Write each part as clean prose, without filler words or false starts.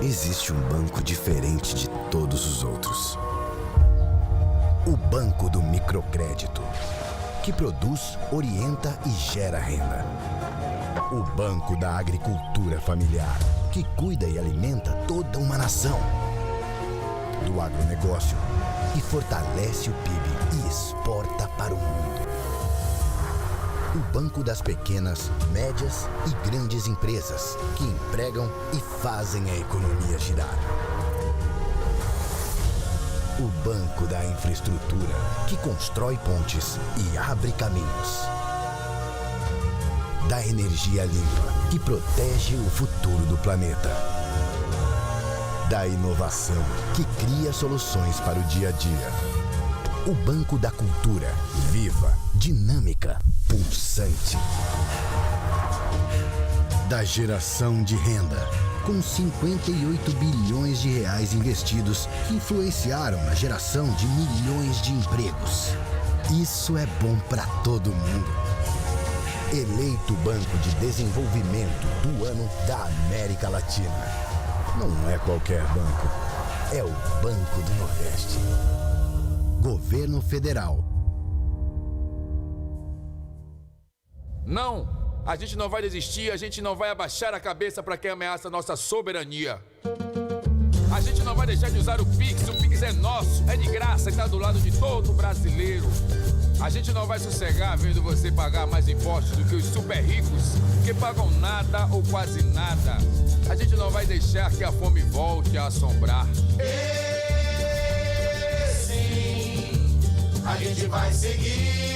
existe um banco diferente de todos os outros. O Banco do Microcrédito, que produz, orienta e gera renda. O Banco da Agricultura Familiar, que cuida e alimenta toda uma nação. Do agronegócio, que fortalece o PIB e exporta para o mundo. O Banco das Pequenas, Médias e Grandes Empresas, que empregam e fazem a economia girar. O Banco da Infraestrutura, que constrói pontes e abre caminhos. Da energia limpa, que protege o futuro do planeta. Da inovação, que cria soluções para o dia a dia. O Banco da Cultura, viva, dinâmica, pulsante. Da geração de renda, com 58 bilhões de reais investidos que influenciaram na geração de milhões de empregos. Isso é bom para todo mundo. Eleito Banco de Desenvolvimento do Ano da América Latina. Não é qualquer banco, é o Banco do Nordeste. Governo Federal. Não! A gente não vai desistir, a gente não vai abaixar a cabeça para quem ameaça nossa soberania. A gente não vai deixar de usar o Pix é nosso, é de graça e tá do lado de todo brasileiro. A gente não vai sossegar vendo você pagar mais impostos do que os super ricos, que pagam nada ou quase nada. A gente não vai deixar que a fome volte a assombrar. Sim, a gente vai seguir.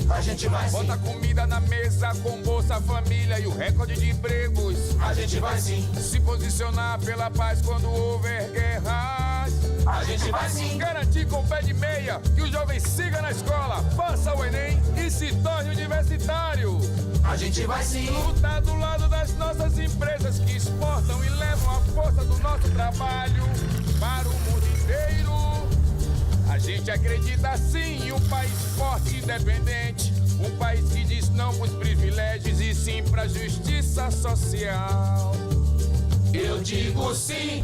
A gente vai sim. Bota comida na mesa com Bolsa Família e o recorde de empregos. A gente vai sim. Se posicionar pela paz quando houver guerras. A gente vai sim. Garantir com pé de meia que o jovem siga na escola, faça o Enem e se torne universitário. A gente vai sim. Lutar do lado das nossas empresas que exportam e levam a força do nosso trabalho para o mundo inteiro. A gente acredita sim em um país forte e independente. Um país que diz não pros privilégios e sim pra justiça social. Eu digo sim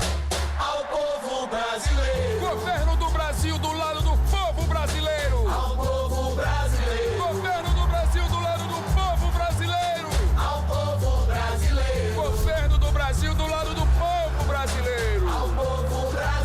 ao povo brasileiro. Governo do Brasil do lado do povo brasileiro. Ao povo brasileiro. Governo do Brasil do lado do povo brasileiro. Ao povo brasileiro. Governo do Brasil do lado do povo brasileiro. Ao povo brasileiro.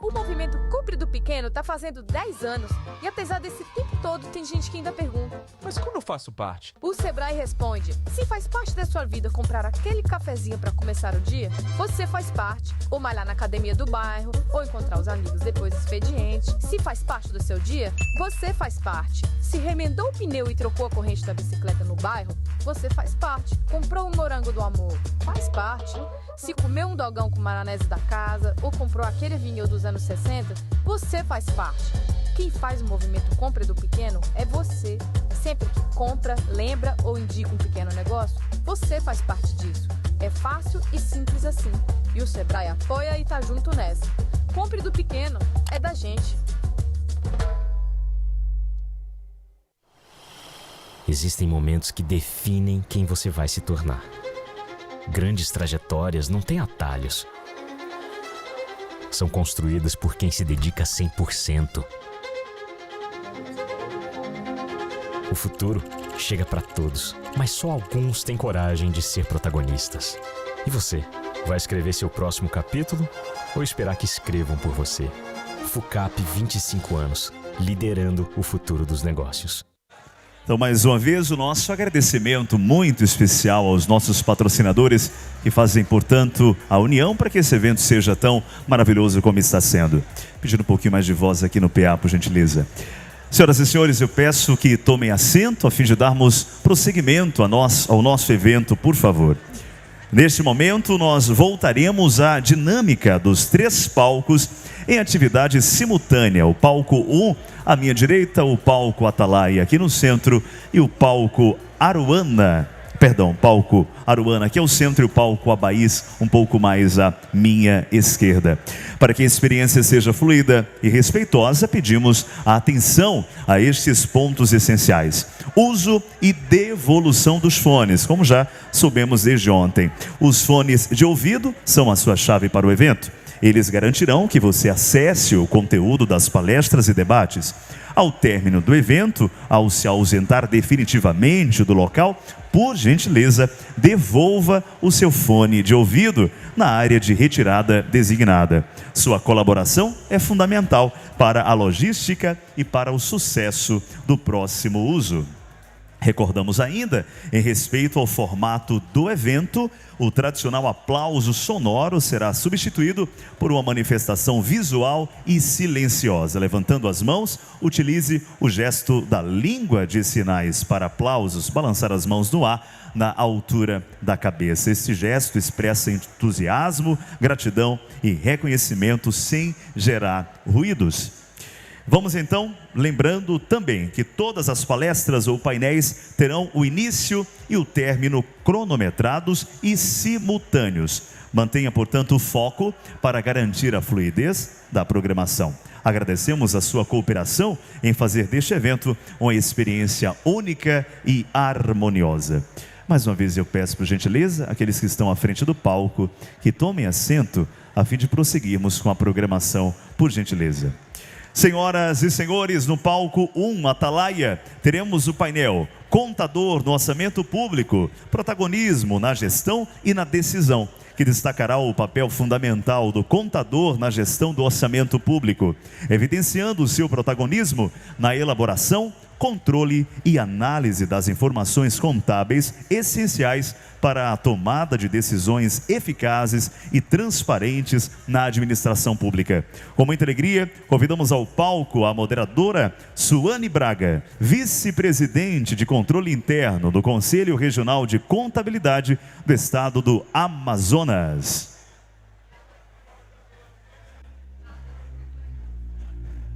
O movimento Compre do Pequeno tá fazendo 10 anos e apesar desse tempo todo tem gente que ainda pergunta: mas como eu faço parte? O Sebrae responde: se faz parte da sua vida comprar aquele cafezinho para começar o dia, você faz parte. Ou malhar na academia do bairro, ou encontrar os amigos depois do expediente. Se faz parte do seu dia, você faz parte. Se remendou o pneu e trocou a corrente da bicicleta no bairro, você faz parte. Comprou um morango do amor, faz parte. Se comeu um dogão com maionese da casa, ou comprou aquele vinil dos anos 60, você faz parte. Quem faz o movimento Compre do Pequeno é você. Sempre que compra, lembra ou indica um pequeno negócio, você faz parte disso. É fácil e simples assim. E o Sebrae apoia e tá junto nessa. Compre do Pequeno é da gente. Existem momentos que definem quem você vai se tornar. Grandes trajetórias não têm atalhos. São construídas por quem se dedica 100%. O futuro chega para todos, mas só alguns têm coragem de ser protagonistas. E você, vai escrever seu próximo capítulo ou esperar que escrevam por você? FUCAP 25 anos, liderando o futuro dos negócios. Então, mais uma vez, o nosso agradecimento muito especial aos nossos patrocinadores que fazem, portanto, a união para que esse evento seja tão maravilhoso como está sendo. Pedindo um pouquinho mais de voz aqui no PA, por gentileza. Senhoras e senhores, eu peço que tomem assento a fim de darmos prosseguimento ao nosso evento, por favor. Neste momento, nós voltaremos à dinâmica dos 3 palcos em atividade simultânea. O palco 1, à minha direita, o palco Atalaia aqui no centro e o palco Aruana palco Aruana, que é o centro, e o palco Abaís, um pouco mais à minha esquerda. Para que a experiência seja fluida e respeitosa, pedimos a atenção a estes pontos essenciais. Uso e devolução dos fones, como já soubemos desde ontem. Os fones de ouvido são a sua chave para o evento. Eles garantirão que você acesse o conteúdo das palestras e debates. Ao término do evento, ao se ausentar definitivamente do local, por gentileza, devolva o seu fone de ouvido na área de retirada designada. Sua colaboração é fundamental para a logística e para o sucesso do próximo uso. Recordamos ainda, em respeito ao formato do evento, o tradicional aplauso sonoro será substituído por uma manifestação visual e silenciosa. Levantando as mãos, utilize o gesto da língua de sinais para aplausos, balançar as mãos no ar na altura da cabeça. Esse gesto expressa entusiasmo, gratidão e reconhecimento sem gerar ruídos. Vamos então, lembrando também que todas as palestras ou painéis terão o início e o término cronometrados e simultâneos. Mantenha, portanto, o foco para garantir a fluidez da programação. Agradecemos a sua cooperação em fazer deste evento uma experiência única e harmoniosa. Mais uma vez eu peço por gentileza, aqueles que estão à frente do palco, que tomem assento a fim de prosseguirmos com a programação, por gentileza. Senhoras e senhores, no palco 1, Atalaia, teremos o painel Contador no Orçamento Público, Protagonismo na Gestão e na Decisão, que destacará o papel fundamental do contador na gestão do orçamento público, evidenciando o seu protagonismo na elaboração, controle e análise das informações contábeis essenciais para a tomada de decisões eficazes e transparentes na administração pública. Com muita alegria, convidamos ao palco a moderadora Suane Braga, vice-presidente de Controle Interno do Conselho Regional de Contabilidade do Estado do Amazonas.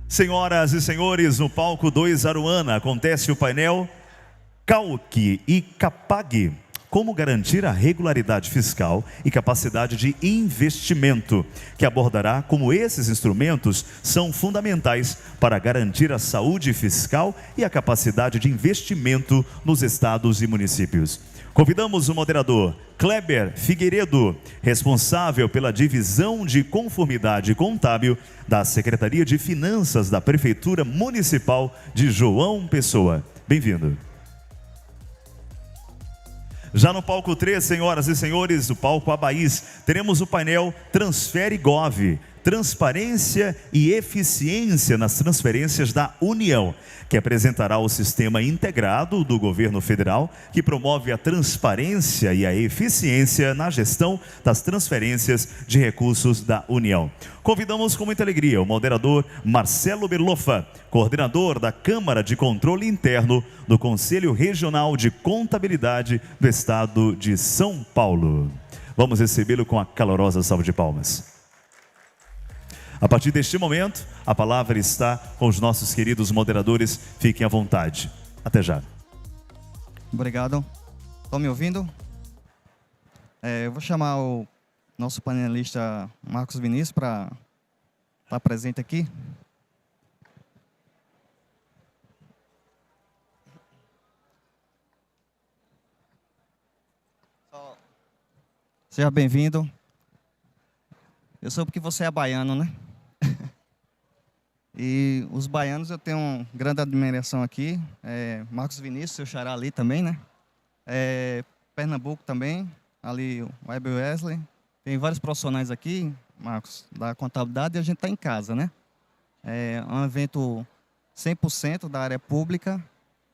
Senhoras e senhores, no palco 2 Aruana acontece o painel CAUC e CAPAG, como garantir a regularidade fiscal e capacidade de investimento, que abordará como esses instrumentos são fundamentais para garantir a saúde fiscal e a capacidade de investimento nos estados e municípios. Convidamos o moderador Kleber Figueiredo, responsável pela divisão de conformidade contábil da Secretaria de Finanças da Prefeitura Municipal de João Pessoa. Bem-vindo. Já no palco 3, senhoras e senhores, o palco Abaís, teremos o painel Transfere Gov, Transparência e Eficiência nas Transferências da União, que apresentará o sistema integrado do governo federal, que promove a transparência e a eficiência na gestão das transferências de recursos da União. Convidamos com muita alegria o moderador Marcelo Berlofa, coordenador da Câmara de Controle Interno do Conselho Regional de Contabilidade do Estado de São Paulo. Vamos recebê-lo com a calorosa salva de palmas. A partir deste momento, a palavra está com os nossos queridos moderadores. Fiquem à vontade. Até já. Obrigado. Estão me ouvindo? Eu vou chamar o nosso panelista Marcos Vinícius para estar presente aqui. Seja bem-vindo. Eu soube que você é baiano, né? E os baianos eu tenho uma grande admiração aqui. Marcos Vinícius, seu xará ali também, né? Pernambuco também, ali o Weber Wesley. Tem vários profissionais aqui, Marcos, da contabilidade, e a gente está em casa, né? É um evento 100% da área pública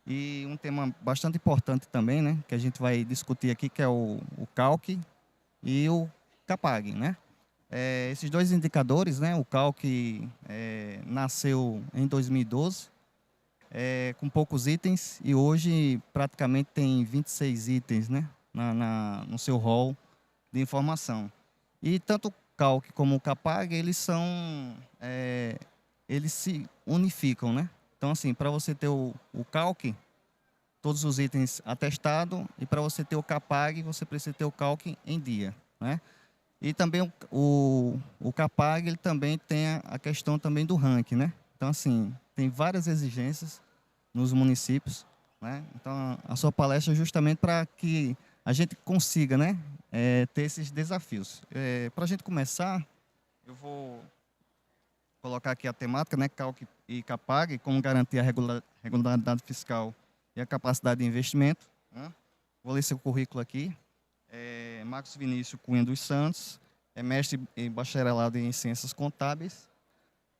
e um tema bastante importante também, né? Que a gente vai discutir aqui, que é o CAUC e o CAPAG, né? Esses dois indicadores, né? O CAUC nasceu em 2012, com poucos itens, e hoje praticamente tem 26 itens, né? No seu rol de informação. E tanto o CAUC como o CAPAG, eles se unificam, né? Então, assim, para você ter o CAUC, todos os itens atestados, e para você ter o CAPAG, você precisa ter o CALC em dia, né? E também o CAPAG, ele também tem a questão também do ranking, né? Então, assim, tem várias exigências nos municípios, né? Então, a sua palestra é justamente para que a gente consiga, né, ter esses desafios. Para a gente começar, eu vou colocar aqui a temática, né, CALC e CAPAG, como garantir a regularidade fiscal e a capacidade de investimento, né? Vou ler seu currículo aqui. Marcos Vinícius Cunha dos Santos, é mestre e bacharelado em Ciências Contábeis,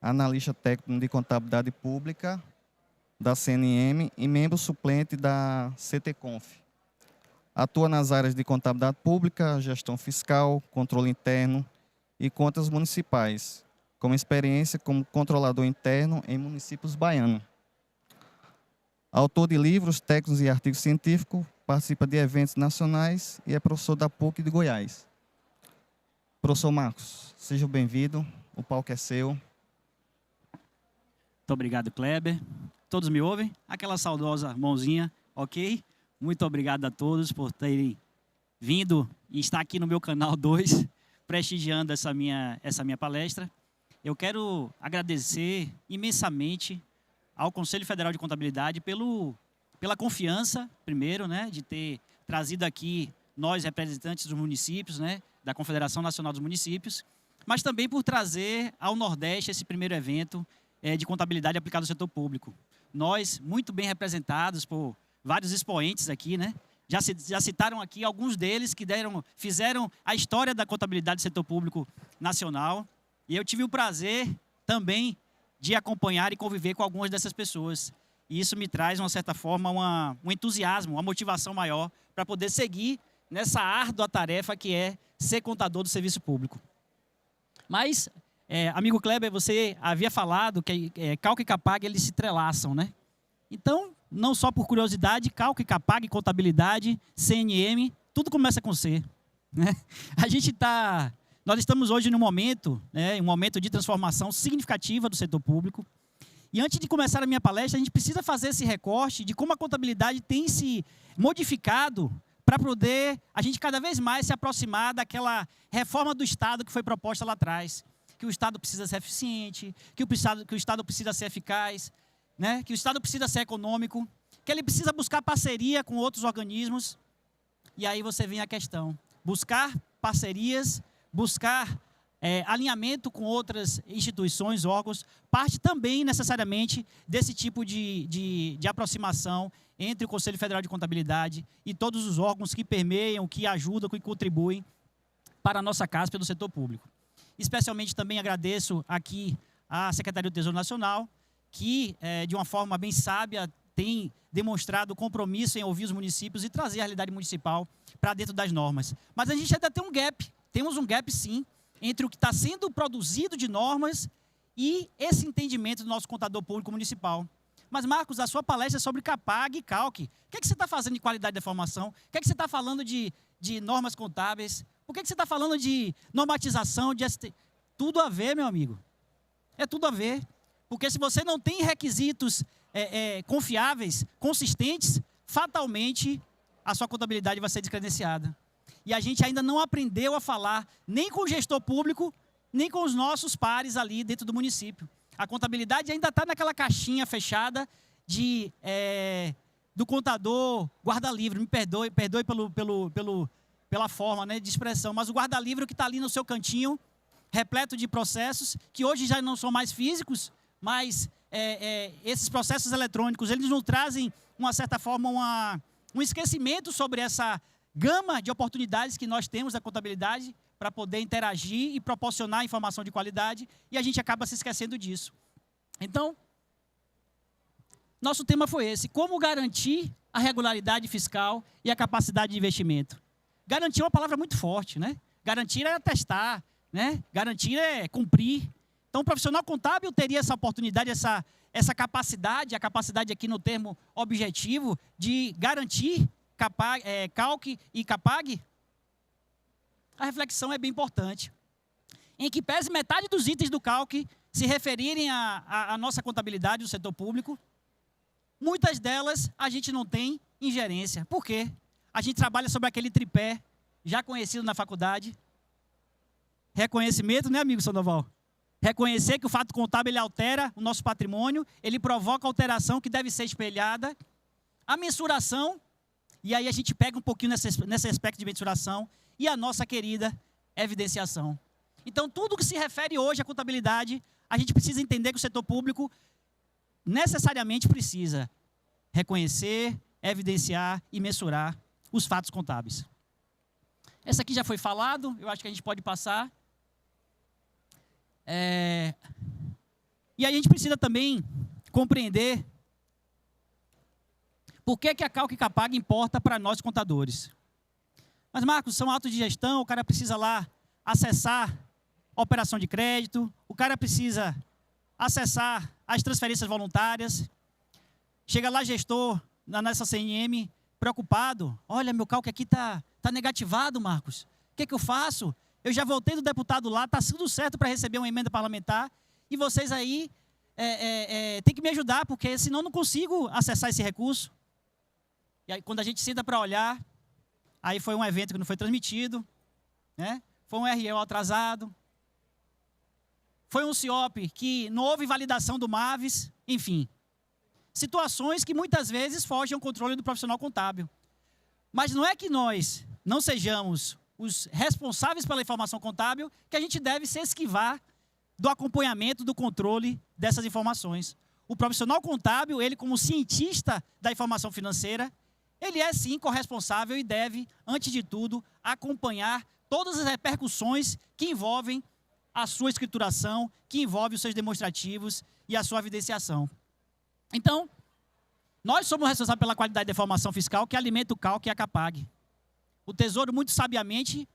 analista técnico de Contabilidade Pública da CNM e membro suplente da CTConf. Atua nas áreas de Contabilidade Pública, Gestão Fiscal, Controle Interno e Contas Municipais, com experiência como controlador interno em municípios baianos. Autor de livros, técnicos e artigos científicos, participa de eventos nacionais e é professor da PUC de Goiás. Professor Marcos, seja bem-vindo, o palco é seu. Muito obrigado, Kleber. Todos me ouvem? Aquela saudosa mãozinha, ok? Muito obrigado a todos por terem vindo e estar aqui no meu canal 2, prestigiando essa minha palestra. Eu quero agradecer imensamente ao Conselho Federal de Contabilidade pela confiança, primeiro, né, de ter trazido aqui nós, representantes dos municípios, né, da Confederação Nacional dos Municípios, mas também por trazer ao Nordeste esse primeiro evento de contabilidade aplicada ao setor público. Nós, muito bem representados por vários expoentes aqui, né, já citaram aqui alguns deles que fizeram a história da contabilidade do setor público nacional, e eu tive o prazer também de acompanhar e conviver com algumas dessas pessoas. E isso me traz, de uma certa forma, um entusiasmo, uma motivação maior para poder seguir nessa árdua tarefa que é ser contador do serviço público. Mas, amigo Kleber, você havia falado que CALC e CAPAG, eles se entrelaçam, né? Então, não só por curiosidade, CALC, CAPAG, contabilidade, CNM, tudo começa com C, né? Nós estamos hoje num momento, né, um momento de transformação significativa do setor público. E antes de começar a minha palestra, a gente precisa fazer esse recorte de como a contabilidade tem se modificado para poder a gente cada vez mais se aproximar daquela reforma do Estado que foi proposta lá atrás. Que o Estado precisa ser eficiente, que o Estado precisa ser eficaz, né, que o Estado precisa ser econômico, que ele precisa buscar parceria com outros organismos. E aí você vem a questão, buscar parcerias, buscar alinhamento com outras instituições, órgãos, parte também necessariamente desse tipo de aproximação entre o Conselho Federal de Contabilidade e todos os órgãos que permeiam, que ajudam, que contribuem para a nossa CASP do setor público. Especialmente também agradeço aqui à Secretaria do Tesouro Nacional, que de uma forma bem sábia tem demonstrado compromisso em ouvir os municípios e trazer a realidade municipal para dentro das normas. Mas a gente ainda tem um gap. Temos um gap, sim, entre o que está sendo produzido de normas e esse entendimento do nosso contador público municipal. Mas, Marcos, a sua palestra é sobre CAPAG e CALC. O que você está fazendo de qualidade da formação? O que você está falando de normas contábeis? Por que você está falando de normatização, de ST? Tudo a ver, meu amigo. É tudo a ver. Porque se você não tem requisitos confiáveis, consistentes, fatalmente a sua contabilidade vai ser descredenciada. E a gente ainda não aprendeu a falar nem com o gestor público, nem com os nossos pares ali dentro do município. A contabilidade ainda está naquela caixinha fechada do contador guarda-livro. Me perdoe pela forma, né, de expressão, mas o guarda-livro que está ali no seu cantinho, repleto de processos, que hoje já não são mais físicos, mas esses processos eletrônicos, eles nos trazem, de uma certa forma, um esquecimento sobre essa gama de oportunidades que nós temos da contabilidade para poder interagir e proporcionar informação de qualidade, e a gente acaba se esquecendo disso. Então, nosso tema foi esse: como garantir a regularidade fiscal e a capacidade de investimento. Garantir é uma palavra muito forte, né? Garantir é atestar, né? Garantir é cumprir. Então, o profissional contábil teria essa oportunidade, essa capacidade, a capacidade aqui no termo objetivo, de garantir CALC e CAPAG. A reflexão é bem importante. Em que pese metade dos itens do CALC se referirem à nossa contabilidade do setor público, muitas delas a gente não tem em gerência. Por quê? A gente trabalha sobre aquele tripé, já conhecido na faculdade. Reconhecimento, né, amigo Sandoval? Reconhecer que o fato contábil ele altera o nosso patrimônio, ele provoca alteração que deve ser espelhada. A mensuração, e aí a gente pega um pouquinho nesse aspecto de mensuração, e a nossa querida evidenciação. Então, tudo que se refere hoje à contabilidade, a gente precisa entender que o setor público necessariamente precisa reconhecer, evidenciar e mensurar os fatos contábeis. Essa aqui já foi falado, eu acho que a gente pode passar. E a gente precisa também compreender por que a Calc e Capag importa para nós contadores. Mas, Marcos, são autos de gestão, o cara precisa lá acessar a operação de crédito, o cara precisa acessar as transferências voluntárias. Chega lá gestor, na nossa CNM, preocupado. Olha, meu Calc aqui está negativado, Marcos. O que eu faço? Eu já voltei do deputado lá, está tudo certo para receber uma emenda parlamentar, e vocês aí têm que me ajudar, porque senão não consigo acessar esse recurso. E aí, quando a gente senta para olhar, aí foi um evento que não foi transmitido, né? Foi um REO atrasado, foi um CIOP que não houve validação do MAVES, enfim. Situações que muitas vezes fogem ao controle do profissional contábil. Mas não é que nós não sejamos os responsáveis pela informação contábil, que a gente deve se esquivar do acompanhamento, do controle dessas informações. O profissional contábil, ele como cientista da informação financeira, ele é sim corresponsável e deve, antes de tudo, acompanhar todas as repercussões que envolvem a sua escrituração, que envolve os seus demonstrativos e a sua evidenciação. Então, nós somos responsáveis pela qualidade da informação fiscal que alimenta o Calc e a Capag. O Tesouro, muito sabiamente,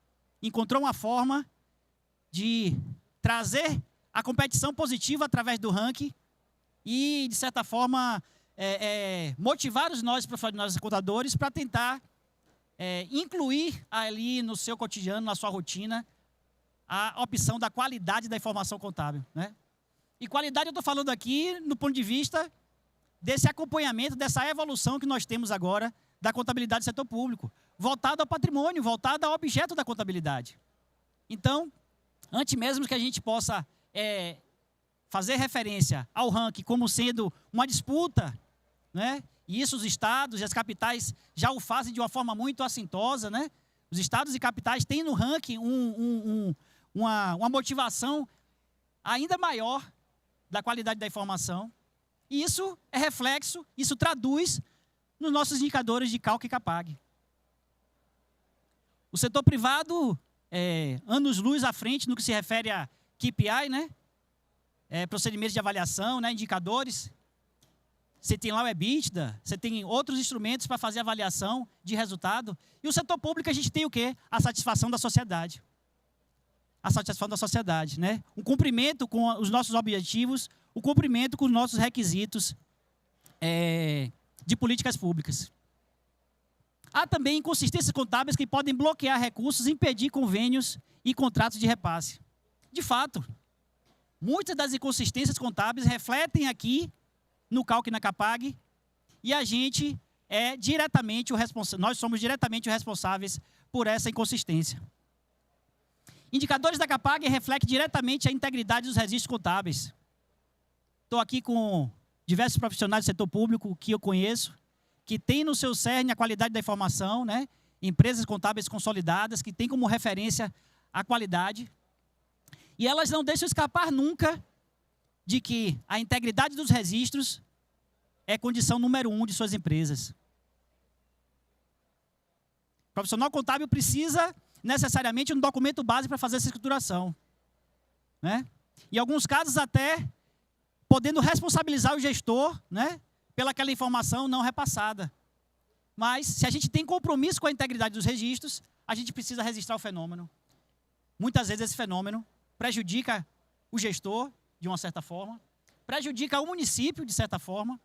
encontrou uma forma de trazer a competição positiva através do ranking e, de certa forma, motivar os nós contadores para tentar incluir ali no seu cotidiano, na sua rotina, a opção da qualidade da informação contábil, né? E qualidade eu estou falando aqui no ponto de vista desse acompanhamento, dessa evolução que nós temos agora da contabilidade do setor público, voltado ao patrimônio, voltado ao objeto da contabilidade. Então, antes mesmo que a gente possa fazer referência ao ranking como sendo uma disputa, né? E isso os estados e as capitais já o fazem de uma forma muito assintosa, né? Os estados e capitais têm no ranking uma motivação ainda maior da qualidade da informação. E isso é reflexo, isso traduz nos nossos indicadores de Calc e Capag. O setor privado, anos-luz à frente no que se refere a KPI, né? Procedimentos de avaliação, né? Indicadores. Você tem lá o EBITDA, você tem outros instrumentos para fazer avaliação de resultado. E o setor público a gente tem o quê? A satisfação da sociedade. A satisfação da sociedade, né? Um cumprimento com os nossos objetivos, o cumprimento com os nossos requisitos de políticas públicas. Há também inconsistências contábeis que podem bloquear recursos, impedir convênios e contratos de repasse. De fato, muitas das inconsistências refletem aqui no Calc e na Capag, e a gente nós somos diretamente os responsáveis por essa inconsistência. Indicadores da Capag refletem diretamente a integridade dos registros contábeis. Estou aqui com diversos profissionais do setor público que eu conheço, que têm no seu cerne a qualidade da informação, né? Empresas contábeis consolidadas, que têm como referência a qualidade. E elas não deixam escapar nunca de que a integridade dos registros é condição número 1 de suas empresas. O profissional contábil precisa necessariamente de um documento base para fazer essa escrituração, né? Em alguns casos até podendo responsabilizar o gestor, né, pelaquela informação não repassada. Mas se a gente tem compromisso com a integridade dos registros, a gente precisa registrar o fenômeno. Muitas vezes esse fenômeno prejudica o gestor, de uma certa forma, prejudica o município, de certa forma,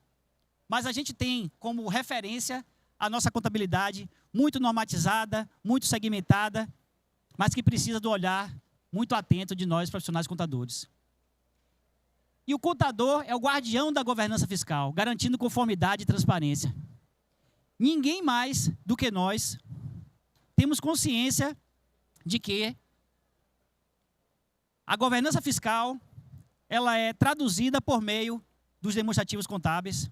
mas a gente tem como referência a nossa contabilidade muito normatizada, muito segmentada, mas que precisa do olhar muito atento de nós, profissionais contadores. E o contador é o guardião da governança fiscal, garantindo conformidade e transparência. ninguém mais do que nós temos consciência de que a governança fiscal, ela é traduzida por meio dos demonstrativos contábeis,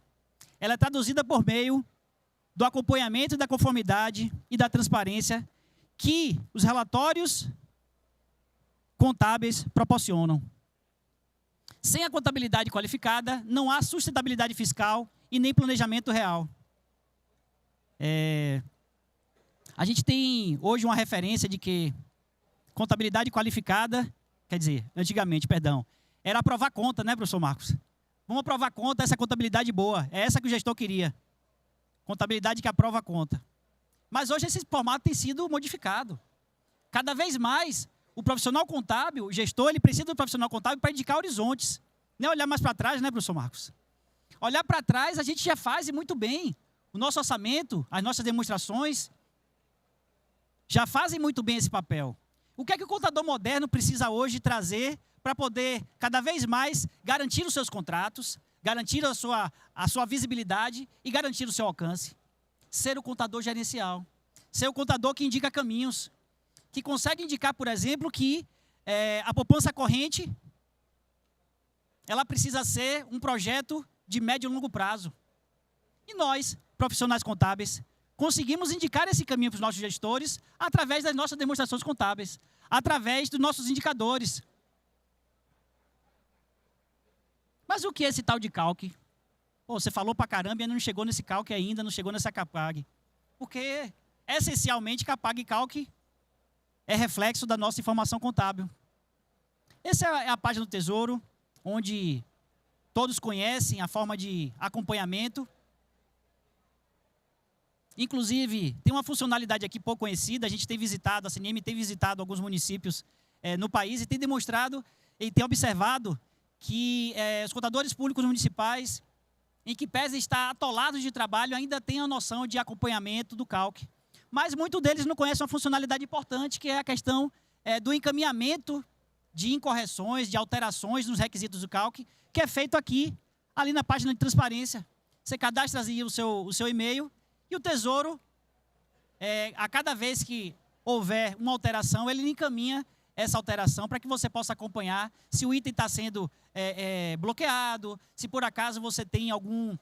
ela é traduzida por meio do acompanhamento da conformidade e da transparência que os relatórios contábeis proporcionam. Sem a contabilidade qualificada, não há sustentabilidade fiscal e nem planejamento real. A gente tem hoje uma referência de que contabilidade qualificada, quer dizer, antigamente, perdão, era aprovar conta, né, professor Marcos? Vamos aprovar conta, essa contabilidade boa, é essa que o gestor queria. Contabilidade que aprova a conta. Mas hoje esse formato tem sido modificado. Cada vez mais, o profissional contábil, o gestor, ele precisa do profissional contábil para indicar horizontes. Não é olhar mais para trás, né, professor Marcos? Olhar para trás a gente já faz e muito bem. O nosso orçamento, as nossas demonstrações, já fazem muito bem esse papel. O que é que o contador moderno precisa hoje trazer para poder, cada vez mais, garantir os seus contratos, garantir a sua visibilidade e garantir o seu alcance? Ser o contador gerencial. Ser o contador que indica caminhos. Que consegue indicar, por exemplo, que a poupança corrente ela precisa ser um projeto de médio e longo prazo. E nós, profissionais contábeis, conseguimos indicar esse caminho para os nossos gestores através das nossas demonstrações contábeis, através dos nossos indicadores. Mas o que é esse tal de CALC? Pô, você falou pra caramba e não chegou nesse CALC ainda, não chegou nessa CAPAG. Porque, essencialmente, CAPAG e CALC é reflexo da nossa informação contábil. Essa é a página do Tesouro, onde todos conhecem a forma de acompanhamento. Inclusive, tem uma funcionalidade aqui pouco conhecida, a gente tem visitado, a CNM tem visitado alguns municípios no país e tem demonstrado e tem observado que os contadores públicos municipais, em que pese estar atolados de trabalho, ainda têm a noção de acompanhamento do CALC. Mas muitos deles não conhecem uma funcionalidade importante, que é a questão do encaminhamento de incorreções, de alterações nos requisitos do CALC, que é feito aqui, ali na página de transparência. Você cadastra aí o seu e-mail e o Tesouro, a cada vez que houver uma alteração, ele encaminha essa alteração para que você possa acompanhar se o item está sendo bloqueado, se por acaso você tem algum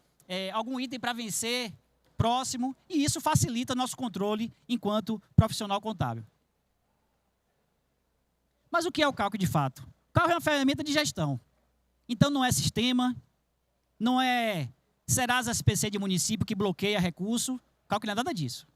item para vencer próximo, e isso facilita nosso controle enquanto profissional contábil. Mas o que é o CALC de fato? O CALC é uma ferramenta de gestão. Então não é sistema, não é Serasa SPC de município que bloqueia recurso, o CALC não é nada disso.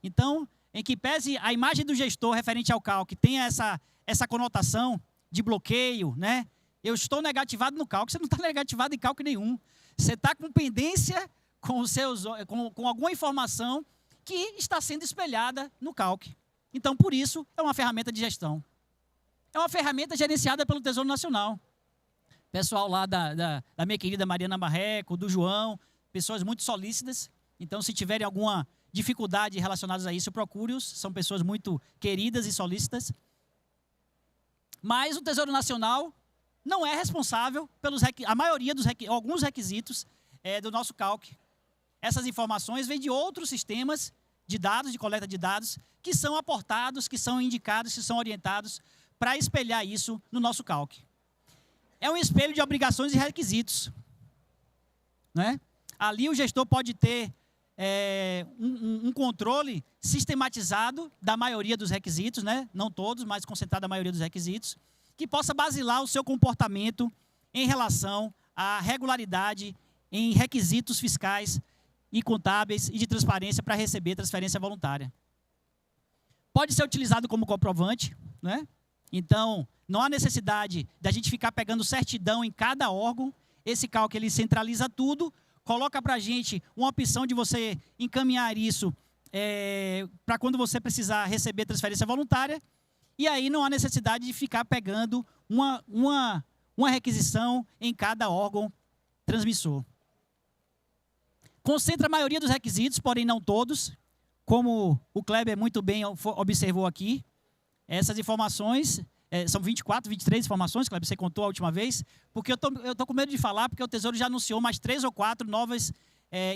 Então, em que pese a imagem do gestor referente ao CALC tenha essa conotação de bloqueio, né? Eu estou negativado no CALC, você não está negativado em CALC nenhum. Você está com pendência com alguma informação que está sendo espelhada no CALC. Então, por isso, é uma ferramenta de gestão. É uma ferramenta gerenciada pelo Tesouro Nacional. Pessoal lá da minha querida Mariana Marreco, do João, pessoas muito solícitas. Então, se tiverem alguma dificuldade relacionada a isso, procure-os. São pessoas muito queridas e solícitas. Mas o Tesouro Nacional não é responsável pelos a maioria alguns requisitos do nosso CALC. Essas informações vêm de outros sistemas de dados, de coleta de dados, que são aportados, que são indicados, que são orientados para espelhar isso no nosso CALC. É um espelho de obrigações e requisitos, né? Ali o gestor pode ter um controle sistematizado da maioria dos requisitos, né? Não todos, mas concentrado da maioria dos requisitos, que possa basilar o seu comportamento em relação à regularidade em requisitos fiscais e contábeis e de transparência para receber transferência voluntária. Pode ser utilizado como comprovante, né? Então, não há necessidade da gente ficar pegando certidão em cada órgão. Esse CALC ele centraliza tudo, coloca para a gente uma opção de você encaminhar isso para quando você precisar receber transferência voluntária. E aí não há necessidade de ficar pegando uma requisição em cada órgão transmissor. Concentra a maioria dos requisitos, porém não todos, como o Kleber muito bem observou aqui. Essas informações, são 24, 23 informações, Kleber, você contou a última vez, porque eu tô com medo de falar, porque o Tesouro já anunciou mais 3 ou 4 novas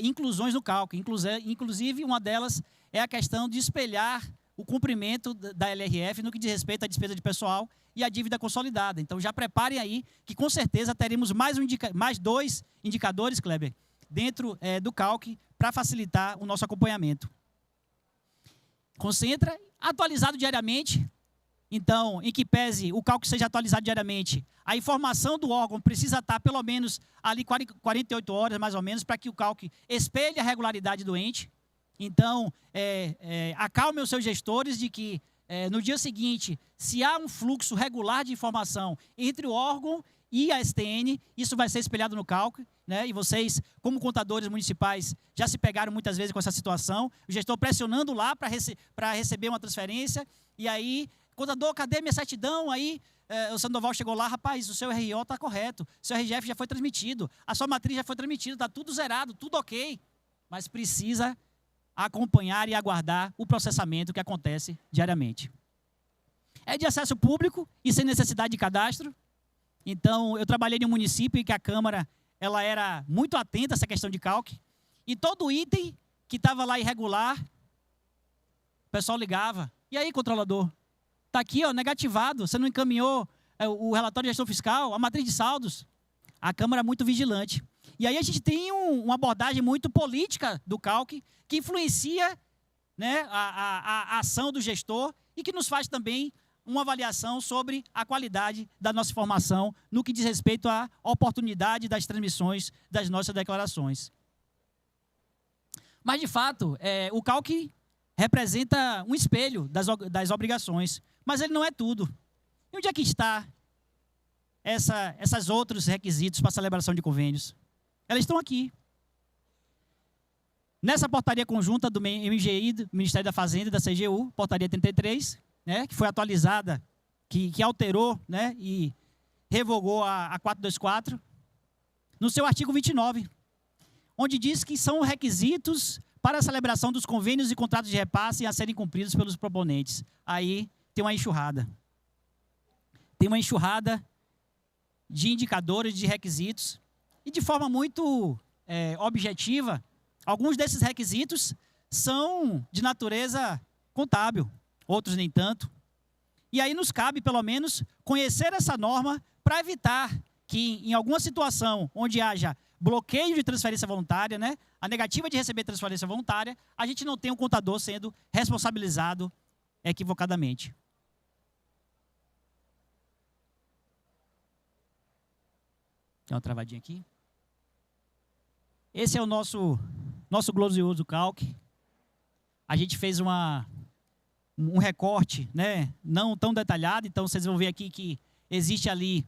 inclusões no cálculo. Inclusive, uma delas é a questão de espelhar o cumprimento da LRF no que diz respeito à despesa de pessoal e à dívida consolidada. Então, já preparem aí que, com certeza, teremos mais 2 indicadores, Kleber, dentro do cálculo para facilitar o nosso acompanhamento. Concentra, atualizado diariamente. Então, em que pese o cálculo seja atualizado diariamente, a informação do órgão precisa estar pelo menos ali 48 horas, mais ou menos, para que o cálculo espelhe a regularidade do ente. Então, acalme os seus gestores de que, no dia seguinte, se há um fluxo regular de informação entre o órgão e a STN, isso vai ser espelhado no cálculo, né? E vocês, como contadores municipais, já se pegaram muitas vezes com essa situação, o gestor pressionando lá para receber uma transferência, e aí, contador, cadê minha certidão? Aí, o Sandoval chegou lá, rapaz, o seu RO está correto, o seu RGF já foi transmitido, a sua matriz já foi transmitida, está tudo zerado, tudo ok, mas precisa acompanhar e aguardar o processamento que acontece diariamente. É de acesso público e sem necessidade de cadastro. Então, eu trabalhei em um município em que a Câmara ela era muito atenta a essa questão de cálculo, e todo item que estava lá irregular, o pessoal ligava. E aí, controlador? Está aqui, ó, negativado, você não encaminhou o relatório de gestão fiscal, a matriz de saldos. A Câmara é muito vigilante. E aí a gente tem uma abordagem muito política do cálculo, que influencia, né, a ação do gestor e que nos faz também uma avaliação sobre a qualidade da nossa informação no que diz respeito à oportunidade das transmissões das nossas declarações. Mas, de fato, o cálculo representa um espelho das obrigações, mas ele não é tudo. E onde é que está esses outros requisitos para a celebração de convênios? Elas estão aqui. Nessa portaria conjunta do MGI, do Ministério da Fazenda e da CGU, portaria 33, né, que foi atualizada, que alterou, né, e revogou a 424, no seu artigo 29, onde diz que são requisitos para a celebração dos convênios e contratos de repasse a serem cumpridos pelos proponentes. Aí tem uma enxurrada. Tem uma enxurrada de indicadores, de requisitos, e de forma muito objetiva, alguns desses requisitos são de natureza contábil, outros nem tanto. E aí nos cabe, pelo menos, conhecer essa norma para evitar que, em alguma situação onde haja bloqueio de transferência voluntária, né, a negativa de receber transferência voluntária, a gente não tenha um contador sendo responsabilizado equivocadamente. Tem uma travadinha aqui. Esse é o nosso glorioso cálculo. A gente fez um recorte, né, não tão detalhado, então vocês vão ver aqui que existe ali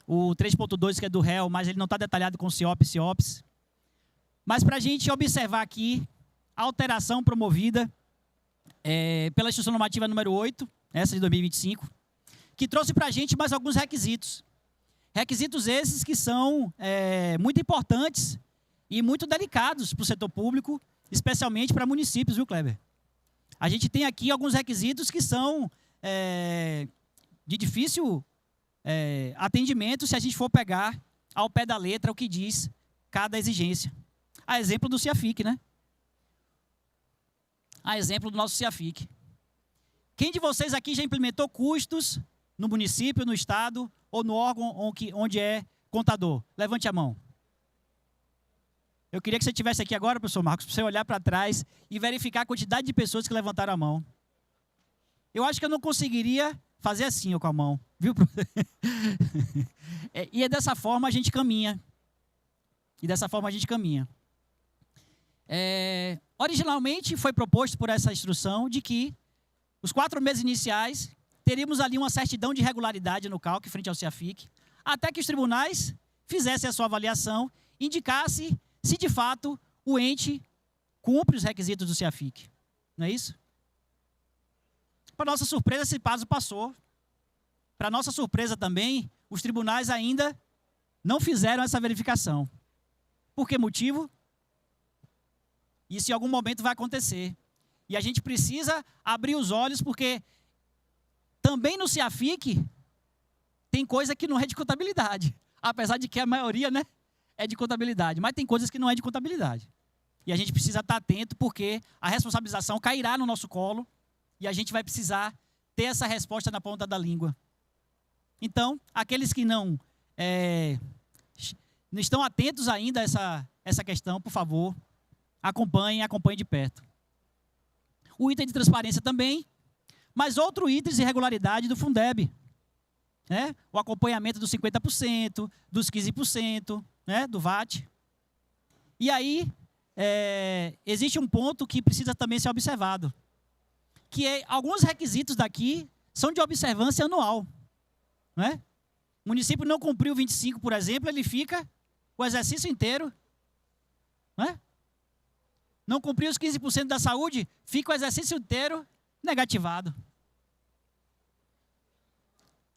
o 3.2 que é do réu, mas ele não está detalhado com CIOPS. Mas para a gente observar aqui a alteração promovida pela Instrução Normativa número 8, essa de 2025, que trouxe para a gente mais alguns requisitos. Requisitos esses que são muito importantes e muito delicados para o setor público, especialmente para municípios, viu, Kleber? A gente tem aqui alguns requisitos que são de difícil atendimento se a gente for pegar ao pé da letra o que diz cada exigência. A exemplo do CIAFIC, né? A exemplo do nosso CIAFIC. Quem de vocês aqui já implementou custos no município, no estado ou no órgão onde é contador? Levante a mão. Eu queria que você estivesse aqui agora, professor Marcos, para você olhar para trás e verificar a quantidade de pessoas que levantaram a mão. Eu acho que eu não conseguiria fazer assim ó, com a mão, viu? E é dessa forma a gente caminha. Originalmente foi proposto por essa instrução de que os 4 meses iniciais teríamos ali uma certidão de regularidade no cálculo frente ao CIAFIC, até que os tribunais fizessem a sua avaliação e indicasse se de fato o ente cumpre os requisitos do CIAFIC. Não é isso? Para nossa surpresa, esse prazo passou. Para nossa surpresa também, os tribunais ainda não fizeram essa verificação. Por que motivo? Isso em algum momento vai acontecer. E a gente precisa abrir os olhos, porque também no CIAFIC tem coisa que não é de contabilidade. Apesar de que a maioria, né, é de contabilidade. Mas tem coisas que não é de contabilidade. E a gente precisa estar atento, porque a responsabilização cairá no nosso colo e a gente vai precisar ter essa resposta na ponta da língua. Então, aqueles que não estão atentos ainda a essa questão, por favor, acompanhem de perto. O item de transparência também, mas outro item de irregularidade do Fundeb, né? O acompanhamento dos 50%, dos 15%, né? Do VAT. E aí, existe um ponto que precisa também ser observado, que alguns requisitos daqui são de observância anual, né? O município não cumpriu 25, por exemplo, ele fica o exercício inteiro, né? Não cumpriu os 15% da saúde, fica o exercício inteiro negativado.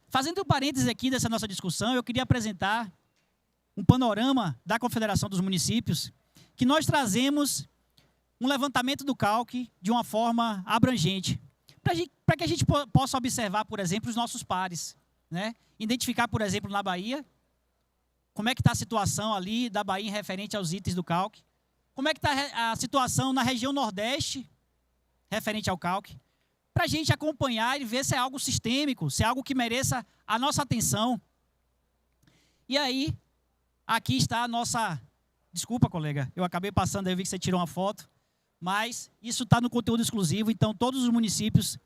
Fazendo um parênteses aqui dessa nossa discussão, eu queria apresentar um panorama da Confederação dos Municípios, que nós trazemos um levantamento do CALC de uma forma abrangente, para que a gente possa observar, por exemplo, os nossos pares, né? Identificar, por exemplo, na Bahia, como é que está a situação ali da Bahia em referente aos itens do CALC, como é que está a situação na região Nordeste, referente ao CALC, para a gente acompanhar e ver se é algo sistêmico, se é algo que mereça a nossa atenção. E aí, aqui está a nossa... Desculpa, colega, eu acabei passando aí, eu vi que você tirou uma foto, mas isso está no conteúdo exclusivo, então todos os municípios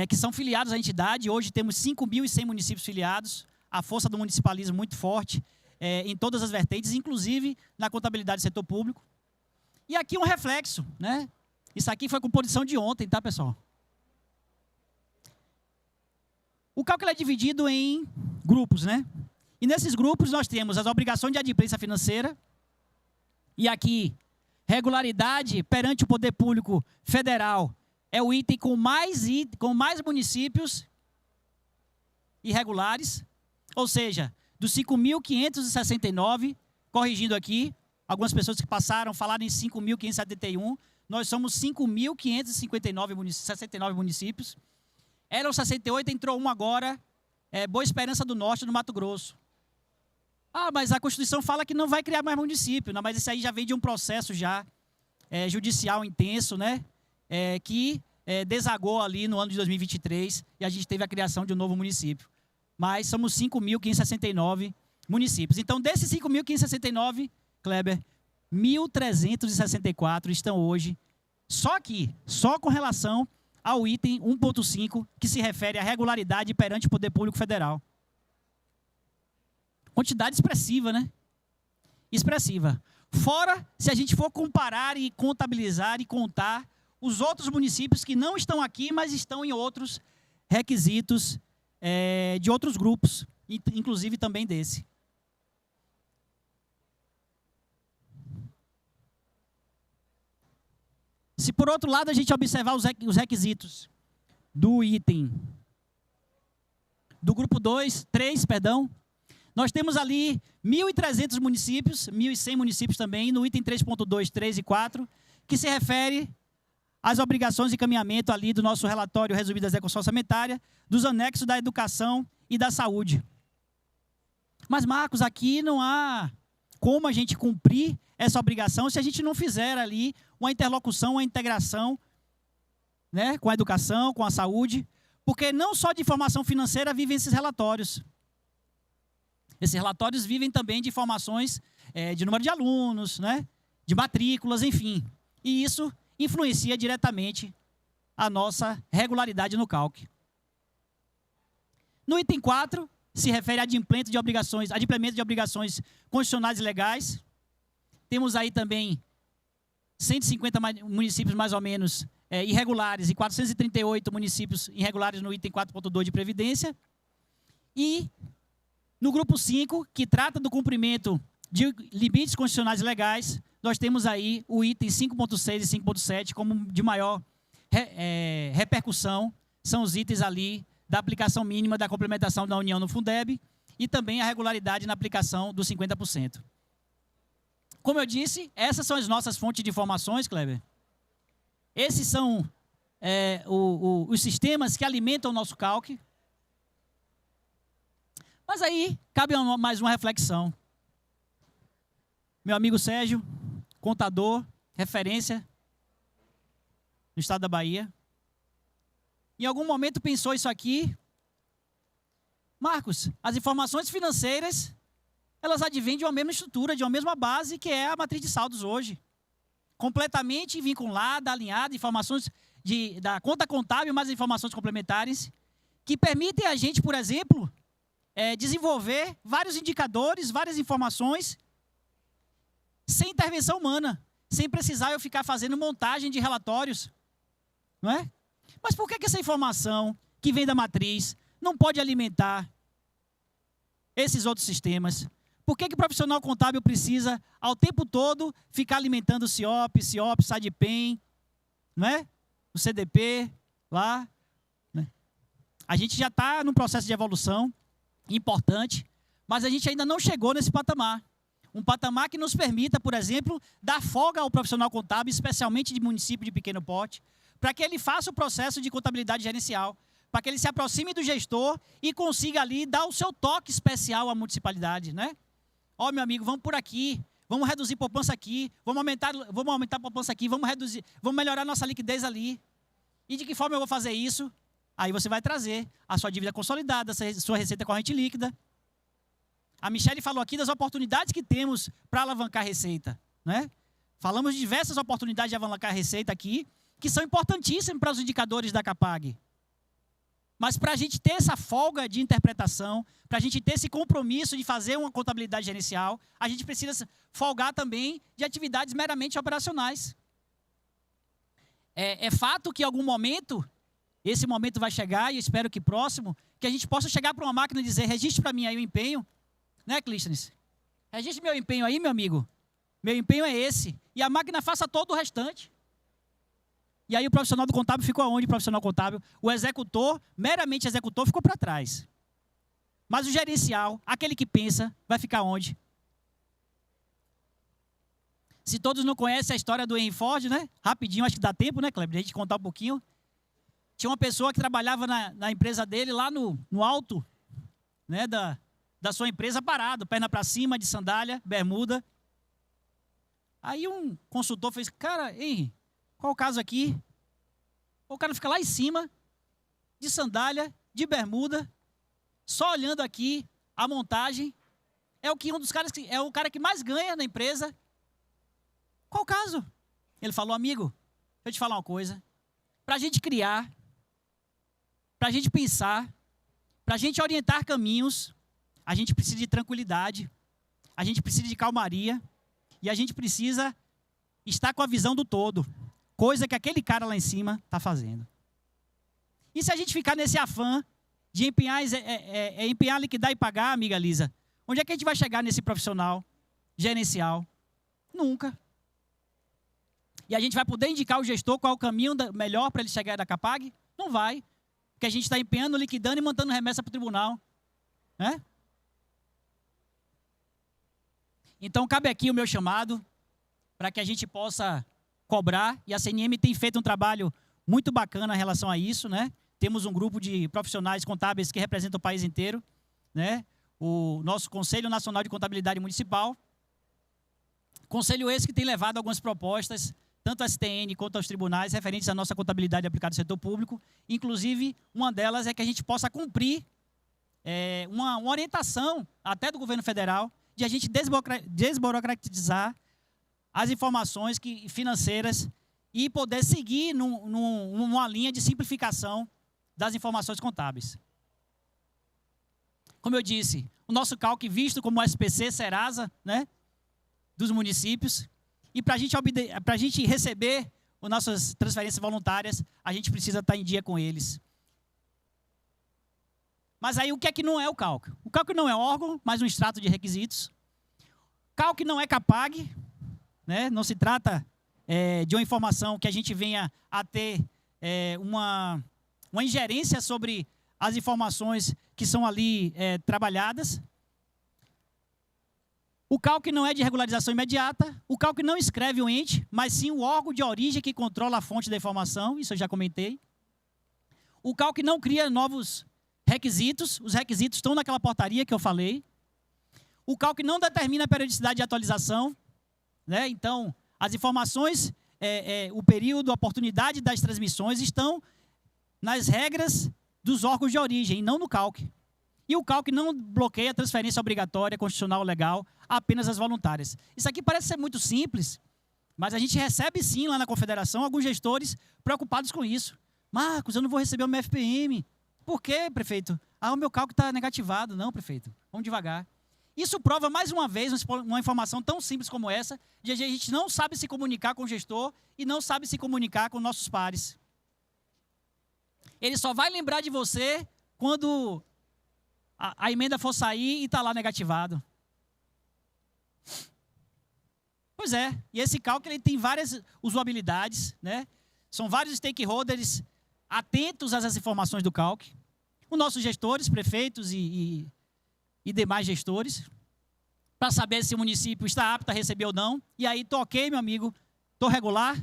que são filiados à entidade, hoje temos 5.100 municípios filiados, a força do municipalismo muito forte em todas as vertentes, inclusive na contabilidade do setor público. E aqui um reflexo, né? Isso aqui foi composição de ontem, tá, pessoal? O cálculo é dividido em grupos, né? E nesses grupos nós temos as obrigações de adimplência financeira, e aqui, regularidade perante o poder público federal é o item com mais municípios irregulares, ou seja, dos 5.569, corrigindo aqui, algumas pessoas que passaram falaram em 5.571, nós somos 5.569 municípios. Eram 68, entrou um agora, Boa Esperança do Norte, no Mato Grosso. Ah, mas a Constituição fala que não vai criar mais município, não, mas isso aí já vem de um processo já judicial intenso, né? Que desagou ali no ano de 2023 e a gente teve a criação de um novo município. Mas somos 5.569 municípios. Então, desses 5.569, Kleber, 1.364 estão hoje só com relação ao item 1.5, que se refere à regularidade perante o Poder Público Federal. Quantidade expressiva, né? Expressiva. Fora, se a gente for comparar e contabilizar e contar os outros municípios que não estão aqui, mas estão em outros requisitos de outros grupos, inclusive também desse. Se por outro lado a gente observar os requisitos do item do grupo 3, nós temos ali 1.300 municípios, 1.100 municípios também, no item 3.2, 3 e 4, que se refere às obrigações de encaminhamento ali do nosso relatório resumido da execução orçamentária, dos anexos da educação e da saúde. Mas, Marcos, aqui não há como a gente cumprir essa obrigação se a gente não fizer ali uma interlocução, uma integração, né, com a educação, com a saúde, porque não só de informação financeira vivem esses relatórios. Esses relatórios vivem também de informações de número de alunos, né, de matrículas, enfim. E isso influencia diretamente a nossa regularidade no CALC. No item 4, se refere a adimplemento de obrigações constitucionais e legais. Temos aí também 150 municípios mais ou menos irregulares e 438 municípios irregulares no item 4.2 de Previdência. E no grupo 5, que trata do cumprimento de limites constitucionais e legais, nós temos aí o item 5.6 e 5.7 como de maior repercussão, são os itens ali da aplicação mínima da complementação da União no Fundeb e também a regularidade na aplicação dos 50%. Como eu disse, essas são as nossas fontes de informações, Kleber. Esses são os sistemas que alimentam o nosso CALC. Mas aí, cabe mais uma reflexão. Meu amigo Sérgio, contador, referência no estado da Bahia. Em algum momento pensou isso aqui. Marcos, as informações financeiras, elas advêm de uma mesma estrutura, de uma mesma base, que é a matriz de saldos hoje. Completamente vinculada, alinhada, informações da conta contábil, mais informações complementares, que permitem a gente, por exemplo, desenvolver vários indicadores, várias informações, sem intervenção humana, sem precisar eu ficar fazendo montagem de relatórios, não é? Mas por que essa informação que vem da matriz não pode alimentar esses outros sistemas? Por que o profissional contábil precisa, ao tempo todo, ficar alimentando o CIOP, SADPEM, não é? O CDP, lá? Né? A gente já está num processo de evolução importante, mas a gente ainda não chegou nesse patamar. Um patamar que nos permita, por exemplo, dar folga ao profissional contábil, especialmente de município de pequeno porte, para que ele faça o processo de contabilidade gerencial, para que ele se aproxime do gestor e consiga ali dar o seu toque especial à municipalidade, né? Ó, meu amigo, vamos por aqui, vamos reduzir poupança aqui, vamos aumentar a poupança aqui, vamos melhorar nossa liquidez ali. E de que forma eu vou fazer isso? Aí você vai trazer a sua dívida consolidada, a sua receita corrente líquida. A Michele falou aqui das oportunidades que temos para alavancar a receita, né? Falamos de diversas oportunidades de alavancar a receita aqui, que são importantíssimas para os indicadores da Capag. Mas para a gente ter essa folga de interpretação, para a gente ter esse compromisso de fazer uma contabilidade gerencial, a gente precisa folgar também de atividades meramente operacionais. É fato que em algum momento, esse momento vai chegar, e eu espero que próximo, que a gente possa chegar para uma máquina e dizer, registre para mim aí o empenho, né, Clístenes? Registre meu empenho aí, meu amigo. Meu empenho é esse. E a máquina faça todo o restante. E aí o profissional do contábil ficou aonde, o profissional contábil? O executor, meramente executor, ficou para trás. Mas o gerencial, aquele que pensa, vai ficar onde? Se todos não conhecem a história do Henry Ford, né? Rapidinho, acho que dá tempo, né, Kleber? A gente contar um pouquinho. Tinha uma pessoa que trabalhava na empresa dele, lá no alto, né, da sua empresa, parado, perna para cima, de sandália, bermuda. Aí um consultor fez, cara, Henry, qual o caso aqui? O cara fica lá em cima, de sandália, de bermuda, só olhando aqui a montagem. É o cara que mais ganha na empresa. Qual o caso? Ele falou, amigo, deixa eu te falar uma coisa. Para a gente criar, para a gente pensar, para a gente orientar caminhos, a gente precisa de tranquilidade, a gente precisa de calmaria e a gente precisa estar com a visão do todo. Coisa que aquele cara lá em cima está fazendo. E se a gente ficar nesse afã de empenhar, liquidar e pagar, amiga Lisa, onde é que a gente vai chegar nesse profissional gerencial? Nunca. E a gente vai poder indicar ao gestor qual é o caminho melhor para ele chegar da Capag? Não vai. Porque a gente está empenhando, liquidando e mandando remessa para o tribunal. Né? Então, cabe aqui o meu chamado para que a gente possa cobrar, e a CNM tem feito um trabalho muito bacana em relação a isso, né? Temos um grupo de profissionais contábeis que representam o país inteiro, né? O nosso Conselho Nacional de Contabilidade Municipal, conselho esse que tem levado algumas propostas, tanto à STN quanto aos tribunais, referentes à nossa contabilidade aplicada ao setor público. Inclusive, uma delas é que a gente possa cumprir uma orientação, até do governo federal, de a gente desburocratizar as informações financeiras e poder seguir numa linha de simplificação das informações contábeis. Como eu disse, o nosso CALC visto como SPC, Serasa, né, dos municípios, e para a gente receber as nossas transferências voluntárias, a gente precisa estar em dia com eles. Mas aí o que é que não é o CALC? O CALC não é órgão, mas um extrato de requisitos. CALC não é Capag, né? Não se trata de uma informação que a gente venha a ter uma ingerência sobre as informações que são ali trabalhadas. O CALC não é de regularização imediata, o CALC não escreve o ente, mas sim o órgão de origem que controla a fonte da informação, isso eu já comentei. O CALC não cria novos requisitos, os requisitos estão naquela portaria que eu falei. O CALC não determina a periodicidade de atualização, né? Então, As informações, o período, a oportunidade das transmissões estão nas regras dos órgãos de origem, e não no CALC. E o CALC não bloqueia a transferência obrigatória, constitucional, legal, apenas as voluntárias. Isso aqui parece ser muito simples, mas a gente recebe sim lá na Confederação alguns gestores preocupados com isso. Marcos, eu não vou receber o meu FPM. Por quê, prefeito? O meu CALC está negativado. Não, prefeito, vamos devagar. Isso prova, mais uma vez, uma informação tão simples como essa, de a gente não sabe se comunicar com o gestor e não sabe se comunicar com nossos pares. Ele só vai lembrar de você quando a emenda for sair e está lá negativado. Pois é, e esse cálculo ele tem várias usabilidades, né? São vários stakeholders atentos às informações do cálculo. Os nossos gestores, prefeitos e demais gestores, para saber se o município está apto a receber ou não. E aí, estou ok, meu amigo, estou regular.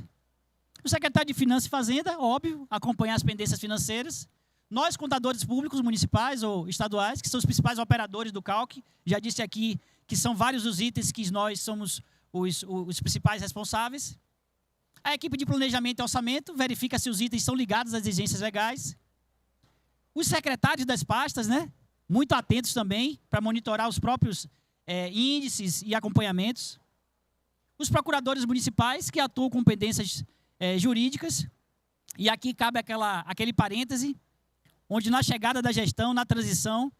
O secretário de Finanças e Fazenda, óbvio, acompanhar as pendências financeiras. Nós, contadores públicos municipais ou estaduais, que são os principais operadores do CALC, já disse aqui que são vários os itens que nós somos os principais responsáveis. A equipe de planejamento e orçamento verifica se os itens são ligados às exigências legais. Os secretários das pastas, né, muito atentos também para monitorar os próprios índices e acompanhamentos. Os procuradores municipais, que atuam com pendências jurídicas. E aqui cabe aquele parêntese, onde na chegada da gestão, na transição,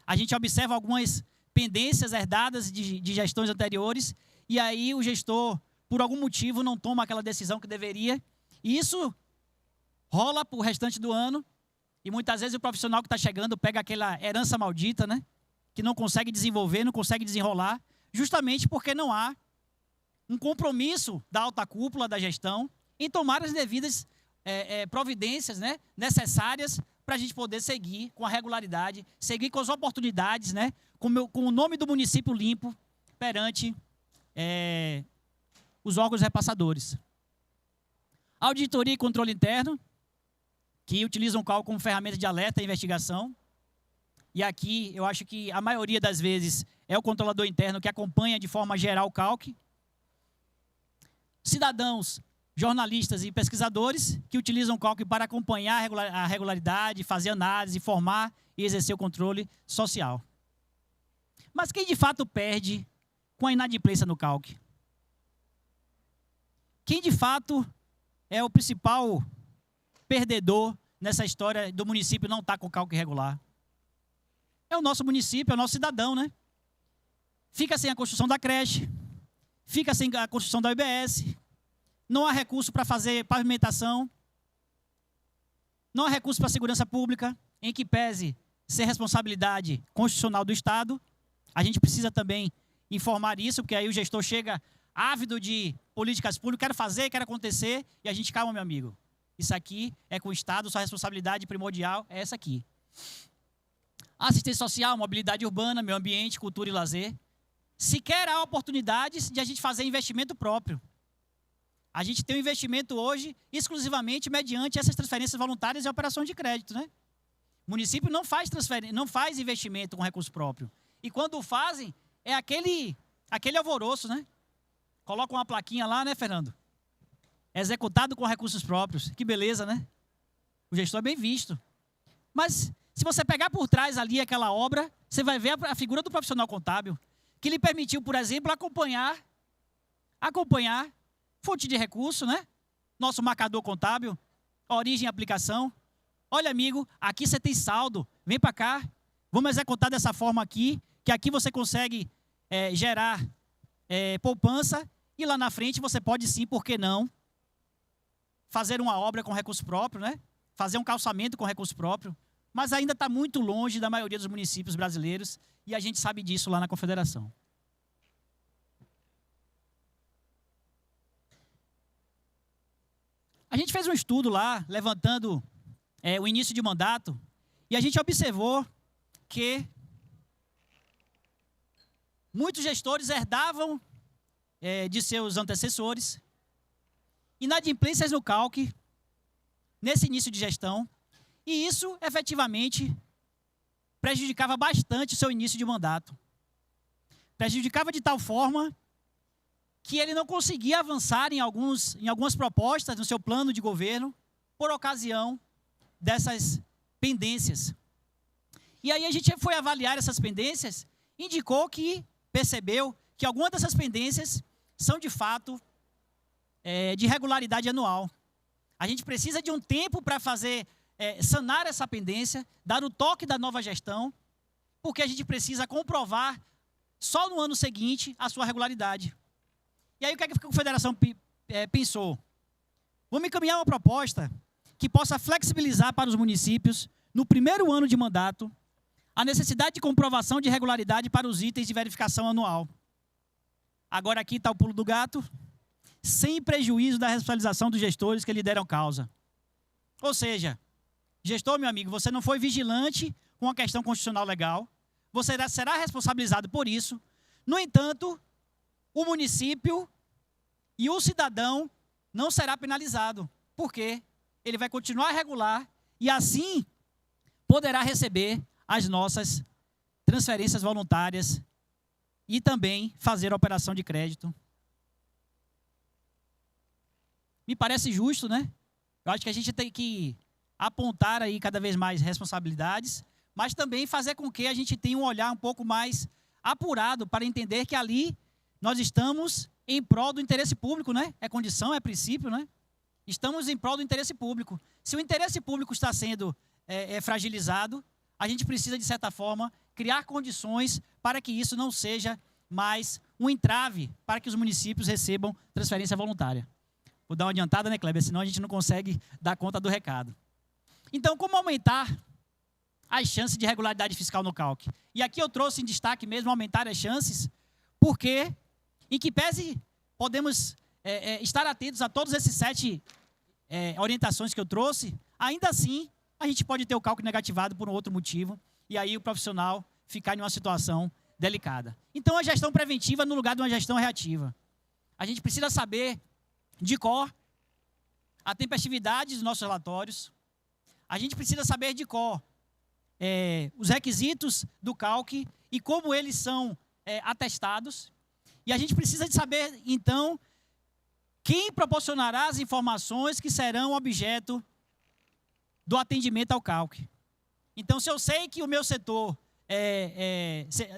a gente observa algumas pendências herdadas de gestões anteriores, e aí o gestor, por algum motivo, não toma aquela decisão que deveria. E isso rola para o restante do ano, e muitas vezes o profissional que está chegando pega aquela herança maldita, né? Que não consegue desenvolver, não consegue desenrolar, justamente porque não há um compromisso da alta cúpula da gestão em tomar as devidas providências, né, necessárias para a gente poder seguir com a regularidade, seguir com as oportunidades, né, com o nome do município limpo perante os órgãos repassadores. Auditoria e controle interno, que utilizam o cálculo como ferramenta de alerta e investigação. E aqui eu acho que a maioria das vezes é o controlador interno que acompanha de forma geral o cálculo. Cidadãos, jornalistas e pesquisadores que utilizam o cálculo para acompanhar a regularidade, fazer análise, formar e exercer o controle social. Mas quem de fato perde com a inadimplência no cálculo? Quem de fato é o principal perdedor nessa história do município não estar com o cálculo irregular? É o nosso município, é o nosso cidadão, né? Fica sem a construção da creche, fica sem a construção da UBS, não há recurso para fazer pavimentação, não há recurso para a segurança pública, em que pese ser responsabilidade constitucional do Estado. A gente precisa também informar isso, porque aí o gestor chega ávido de políticas públicas, quero fazer, quero acontecer, e a gente, calma, meu amigo. Isso aqui é com o Estado, sua responsabilidade primordial é essa aqui. Assistência social, mobilidade urbana, meio ambiente, cultura e lazer. Sequer há oportunidades de a gente fazer investimento próprio. A gente tem um investimento hoje exclusivamente mediante essas transferências voluntárias e operações de crédito, né? O município não faz investimento com recurso próprio. E quando o fazem, é aquele alvoroço, né? Coloca uma plaquinha lá, né, Fernando? Executado com recursos próprios. Que beleza, né? O gestor é bem visto. Mas se você pegar por trás ali aquela obra, você vai ver a figura do profissional contábil, que lhe permitiu, por exemplo, acompanhar fonte de recurso, né? Nosso marcador contábil, origem e aplicação. Olha, amigo, aqui você tem saldo, vem para cá, vamos executar dessa forma aqui, que aqui você consegue gerar poupança, e lá na frente você pode sim, por que não, fazer uma obra com recurso próprio, né? Fazer um calçamento com recurso próprio, mas ainda está muito longe da maioria dos municípios brasileiros, e a gente sabe disso lá na Confederação. A gente fez um estudo lá, levantando o início de mandato, e a gente observou que muitos gestores herdavam de seus antecessores inadimplências no CALC, nesse início de gestão, e isso, efetivamente, prejudicava bastante o seu início de mandato. Prejudicava de tal forma que ele não conseguia avançar em algumas propostas no seu plano de governo por ocasião dessas pendências. E aí a gente foi avaliar essas pendências, percebeu que algumas dessas pendências são de fato de regularidade anual. A gente precisa de um tempo para sanar essa pendência, dar o toque da nova gestão, porque a gente precisa comprovar só no ano seguinte a sua regularidade. E aí o que a Confederação pensou? Vamos encaminhar uma proposta que possa flexibilizar para os municípios, no primeiro ano de mandato, a necessidade de comprovação de regularidade para os itens de verificação anual. Agora aqui está o pulo do gato, sem prejuízo da responsabilização dos gestores que lhe deram causa. Ou seja, gestor, meu amigo, você não foi vigilante com a questão constitucional legal, você será responsabilizado por isso. No entanto, o município e o cidadão não será penalizado. Por quê? Ele vai continuar regular e assim poderá receber as nossas transferências voluntárias e também fazer a operação de crédito. Me parece justo, né? Eu acho que a gente tem que apontar aí cada vez mais responsabilidades, mas também fazer com que a gente tenha um olhar um pouco mais apurado para entender que ali nós estamos em prol do interesse público, né? É condição, é princípio, né? Estamos em prol do interesse público. Se o interesse público está sendo fragilizado, a gente precisa, de certa forma, criar condições para que isso não seja mais um entrave para que os municípios recebam transferência voluntária. Vou dar uma adiantada, né, Kleber? Senão a gente não consegue dar conta do recado. Então, como aumentar as chances de regularidade fiscal no CALC? E aqui eu trouxe em destaque mesmo aumentar as chances, porque, em que pese podemos estar atentos a todos esses 7 orientações que eu trouxe, ainda assim, a gente pode ter o cálculo negativado por um outro motivo, e aí o profissional ficar em uma situação delicada. Então, a gestão preventiva no lugar de uma gestão reativa. A gente precisa saber de cor a tempestividade dos nossos relatórios. A gente precisa saber de cor os requisitos do CALC e como eles são atestados. E a gente precisa de saber, então, quem proporcionará as informações que serão objeto do atendimento ao CALC. Então, se eu sei que o meu setor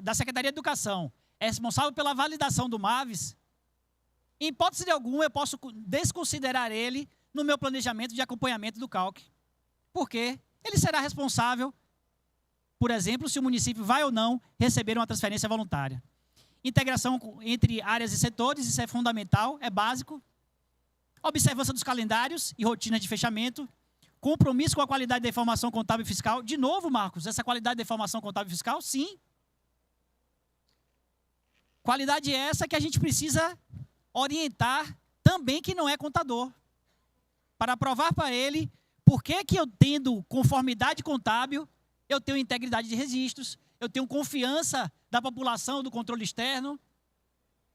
da Secretaria de Educação é responsável pela validação do MAVES, em hipótese de alguma, eu posso desconsiderar ele no meu planejamento de acompanhamento do CALC. Porque ele será responsável, por exemplo, se o município vai ou não receber uma transferência voluntária. Integração entre áreas e setores, isso é fundamental, é básico. Observância dos calendários e rotinas de fechamento. Compromisso com a qualidade da informação contábil e fiscal. De novo, Marcos, essa qualidade da informação contábil e fiscal, sim. Qualidade essa que a gente precisa orientar também quem não é contador, para provar para ele por que eu, tendo conformidade contábil, eu tenho integridade de registros, eu tenho confiança da população do controle externo,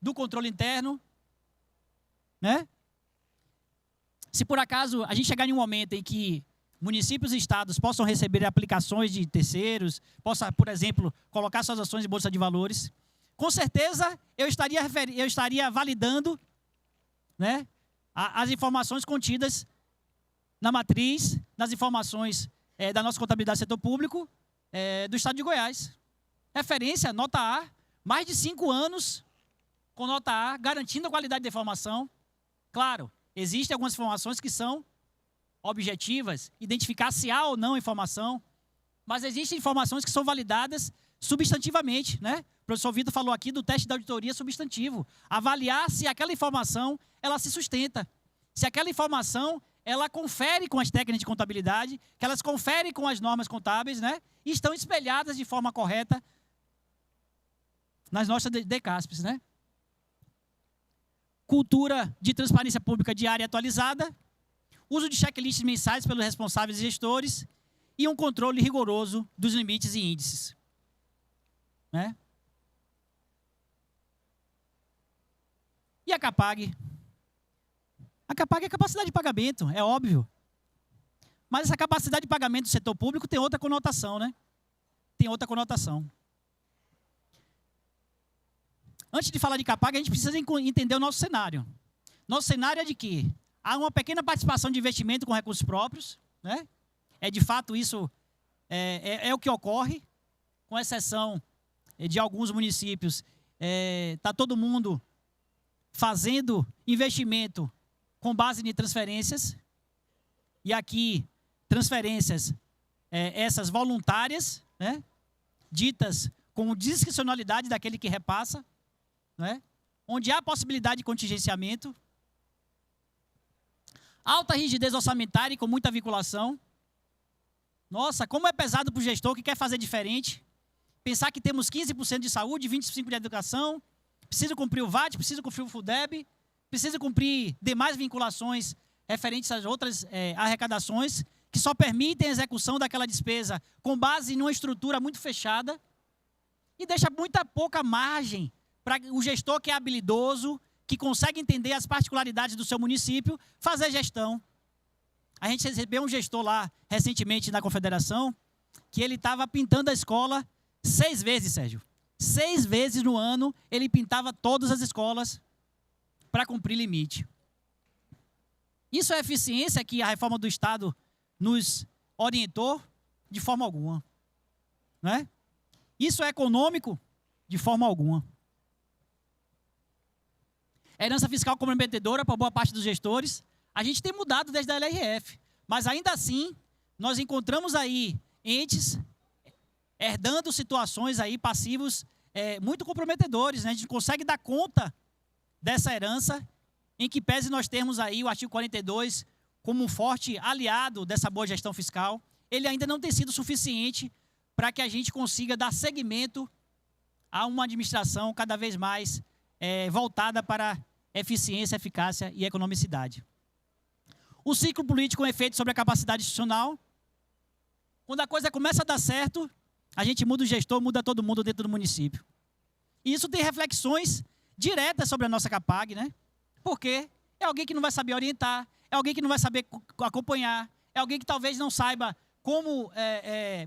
do controle interno, né? Se por acaso a gente chegar em um momento em que municípios e estados possam receber aplicações de terceiros, possa, por exemplo, colocar suas ações em bolsa de valores, com certeza eu estaria validando, né, as informações contidas na matriz, nas informações da nossa contabilidade do setor público do estado de Goiás. Referência, nota A, mais de 5 anos com nota A, garantindo a qualidade da informação. Claro, existem algumas informações que são objetivas, identificar se há ou não a informação, mas existem informações que são validadas substantivamente, né? O professor Vitor falou aqui do teste da auditoria substantivo. Avaliar se aquela informação, ela se sustenta. Se aquela informação, ela confere com as técnicas de contabilidade, que elas conferem com as normas contábeis, né? E estão espelhadas de forma correta nas nossas DCASPs, né? Cultura de transparência pública diária e atualizada, uso de checklists mensais pelos responsáveis e gestores e um controle rigoroso dos limites e índices. Né? E a CAPAG? A CAPAG é capacidade de pagamento, é óbvio. Mas essa capacidade de pagamento do setor público tem outra conotação, né? Tem outra conotação. antes de falar de Capag, a gente precisa entender o nosso cenário. Nosso cenário é de que há uma pequena participação de investimento com recursos próprios, né? De fato, isso é o que ocorre, com exceção de alguns municípios. Está todo mundo fazendo investimento com base em transferências. E aqui, transferências, essas voluntárias, né? Ditas com discricionalidade daquele que repassa, né? Onde há possibilidade de contingenciamento. Alta rigidez orçamentária e com muita vinculação. Nossa, como é pesado para o gestor que quer fazer diferente. Pensar que temos 15% de saúde, 25% de educação, precisa cumprir o VAT, precisa cumprir o FUDEB, precisa cumprir demais vinculações referentes às outras arrecadações, que só permitem a execução daquela despesa com base em uma estrutura muito fechada e deixa muita pouca margem para o gestor que é habilidoso, que consegue entender as particularidades do seu município, fazer gestão. A gente recebeu um gestor lá, recentemente, na Confederação, que ele estava pintando a escola 6 vezes, Sérgio. 6 vezes no ano, ele pintava todas as escolas para cumprir limite. Isso é eficiência que a reforma do Estado nos orientou? De forma alguma. Não é? Isso é econômico? De forma alguma. Herança fiscal comprometedora para boa parte dos gestores. A gente tem mudado desde a LRF, mas ainda assim, nós encontramos aí entes herdando situações aí, passivos muito comprometedores, né? A gente consegue dar conta dessa herança, em que pese nós termos aí o artigo 42 como um forte aliado dessa boa gestão fiscal, ele ainda não tem sido suficiente para que a gente consiga dar seguimento a uma administração cada vez mais voltada para eficiência, eficácia e economicidade. O ciclo político com efeito sobre a capacidade institucional. Quando a coisa começa a dar certo, a gente muda o gestor, muda todo mundo dentro do município. E isso tem reflexões diretas sobre a nossa Capag, né? Porque é alguém que não vai saber orientar, é alguém que não vai saber acompanhar, é alguém que talvez não saiba como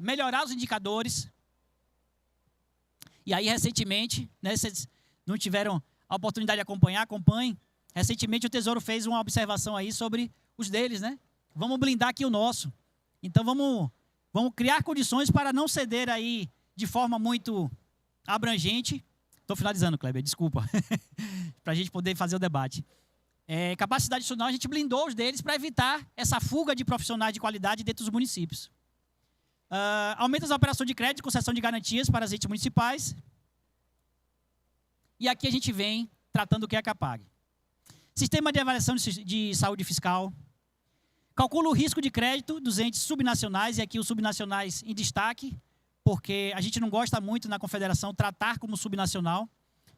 melhorar os indicadores. E aí, recentemente, né, vocês não tiveram a oportunidade de acompanhar, acompanhem. Recentemente, o Tesouro fez uma observação aí sobre os deles, né? Vamos blindar aqui o nosso. Então, vamos criar condições para não ceder aí de forma muito abrangente. Estou finalizando, Kleber, desculpa. Para a gente poder fazer o debate. Capacidade institucional, a gente blindou os deles para evitar essa fuga de profissionais de qualidade dentro dos municípios. Aumenta as operações de crédito e concessão de garantias para as entes municipais. E aqui a gente vem tratando o que é a Capag. Sistema de avaliação de saúde fiscal. Calcula o risco de crédito dos entes subnacionais, e aqui os subnacionais em destaque, porque a gente não gosta muito na Confederação tratar como subnacional,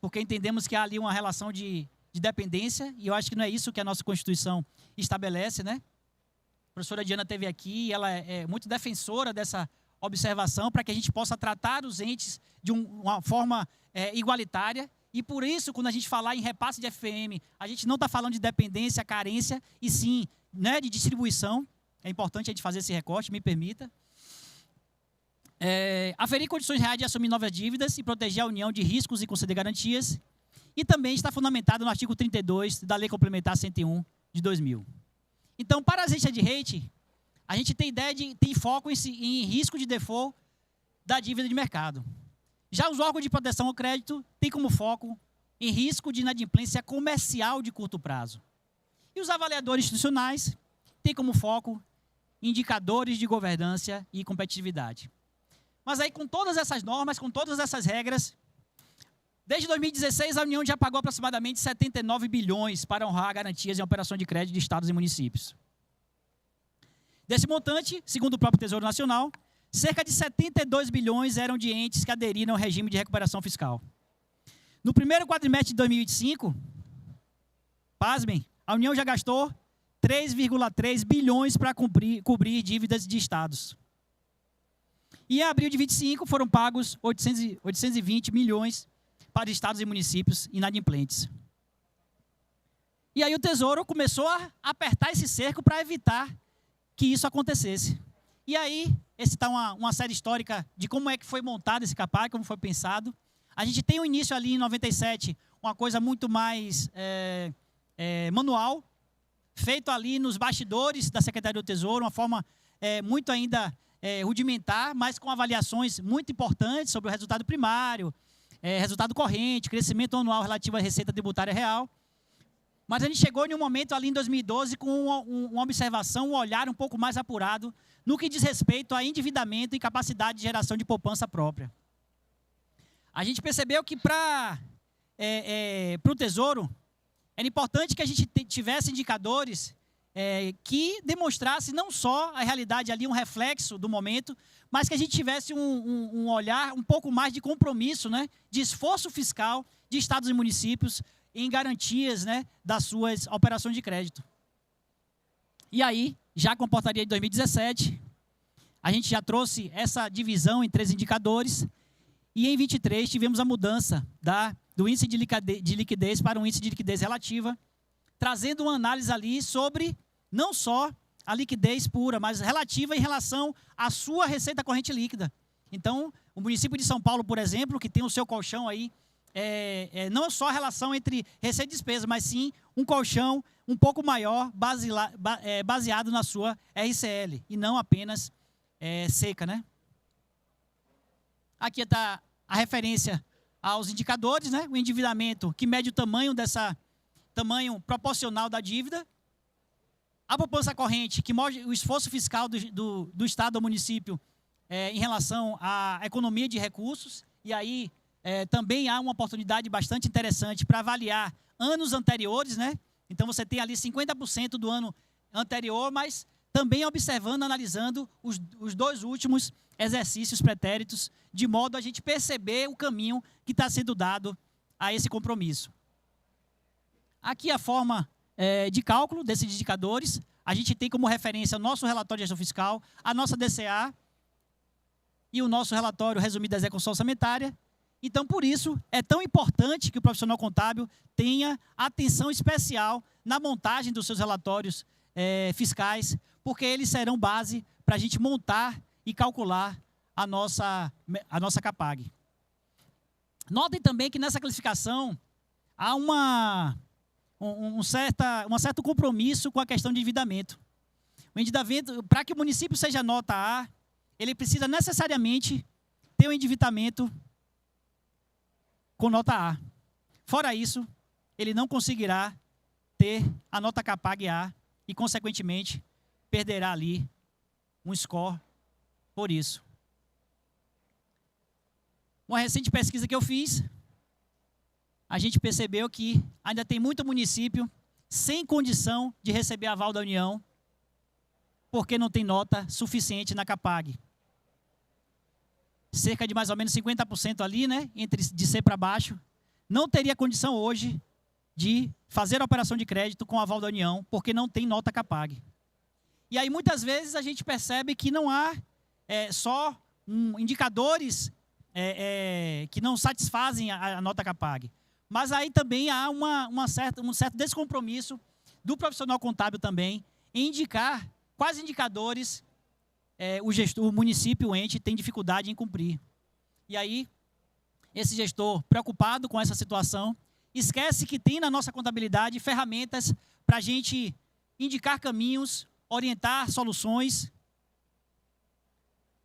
porque entendemos que há ali uma relação de dependência, e eu acho que não é isso que a nossa Constituição estabelece, né? A professora Diana esteve aqui e ela é muito defensora dessa observação para que a gente possa tratar os entes de uma forma igualitária. E por isso, quando a gente falar em repasse de FPM, a gente não está falando de dependência, carência, e sim, né, de distribuição. É importante a gente fazer esse recorte, me permita. Aferir condições reais de assumir novas dívidas e proteger a União de riscos e conceder garantias. E também está fundamentado no artigo 32 da Lei Complementar 101 de 2000. Então, para a agência de rating, a gente tem foco em risco de default da dívida de mercado. Já os órgãos de proteção ao crédito têm como foco em risco de inadimplência comercial de curto prazo. E os avaliadores institucionais têm como foco indicadores de governança e competitividade. Mas aí, com todas essas normas, com todas essas regras, desde 2016, a União já pagou aproximadamente 79 bilhões para honrar garantias em operações de crédito de estados e municípios. Desse montante, segundo o próprio Tesouro Nacional, cerca de 72 bilhões eram de entes que aderiram ao regime de recuperação fiscal. No primeiro quadrimestre de 2025, pasmem, a União já gastou 3,3 bilhões para cobrir dívidas de estados. E em abril de 2025 foram pagos 820 milhões para estados e municípios inadimplentes. E aí o Tesouro começou a apertar esse cerco para evitar que isso acontecesse. E aí, essa está uma série histórica de como é que foi montado esse Capag, como foi pensado. A gente tem um início ali em 97, uma coisa muito mais manual, feito ali nos bastidores da Secretaria do Tesouro, uma forma muito ainda rudimentar, mas com avaliações muito importantes sobre o resultado primário, resultado corrente, crescimento anual relativo à receita tributária real. Mas a gente chegou em um momento ali em 2012 com uma observação, um olhar um pouco mais apurado no que diz respeito a endividamento e capacidade de geração de poupança própria. A gente percebeu que para o Tesouro era importante que a gente tivesse indicadores que demonstrasse não só a realidade ali, um reflexo do momento, mas que a gente tivesse um olhar um pouco mais de compromisso, né, de esforço fiscal de estados e municípios em garantias, né, das suas operações de crédito. E aí, já com a portaria de 2017, a gente já trouxe essa divisão em 3 indicadores, e em 23 tivemos a mudança do índice de liquidez para um índice de liquidez relativa, trazendo uma análise ali sobre não só a liquidez pura, mas relativa em relação à sua receita corrente líquida. Então, o município de São Paulo, por exemplo, que tem o seu colchão aí, não só a relação entre receita e despesa, mas sim um colchão um pouco maior, baseado na sua RCL, e não apenas seca, né? Aqui está a referência aos indicadores, né? O endividamento, que mede o tamanho proporcional da dívida. A poupança corrente, que mostra o esforço fiscal do Estado ou município em relação à economia de recursos. E aí também há uma oportunidade bastante interessante para avaliar anos anteriores, né? Então você tem ali 50% do ano anterior, mas também observando, analisando os 2 últimos exercícios pretéritos, de modo a gente perceber o caminho que está sendo dado a esse compromisso. Aqui a forma de cálculo desses indicadores. A gente tem como referência o nosso relatório de gestão fiscal, a nossa DCA e o nosso relatório resumido da execução orçamentária. Então, por isso, é tão importante que o profissional contábil tenha atenção especial na montagem dos seus relatórios fiscais, porque eles serão base para a gente montar e calcular a nossa CAPAG. Notem também que nessa classificação há um certo compromisso com a questão de endividamento. O endividamento, para que o município seja nota A, ele precisa necessariamente ter um endividamento com nota A. Fora isso, ele não conseguirá ter a nota CAPAG A e, consequentemente, perderá ali um score por isso. Uma recente pesquisa que eu fiz, a gente percebeu que ainda tem muito município sem condição de receber aval da União, porque não tem nota suficiente na CAPAG. Cerca de mais ou menos 50% ali, né, de C para baixo, não teria condição hoje de fazer a operação de crédito com aval da União, porque não tem nota CAPAG. E aí, muitas vezes, a gente percebe que não há só indicadores que não satisfazem a nota CAPAG. Mas aí também há um certo descompromisso do profissional contábil também em indicar quais indicadores o município, o ente, tem dificuldade em cumprir. E aí, esse gestor, preocupado com essa situação, esquece que tem na nossa contabilidade ferramentas para a gente indicar caminhos, orientar soluções,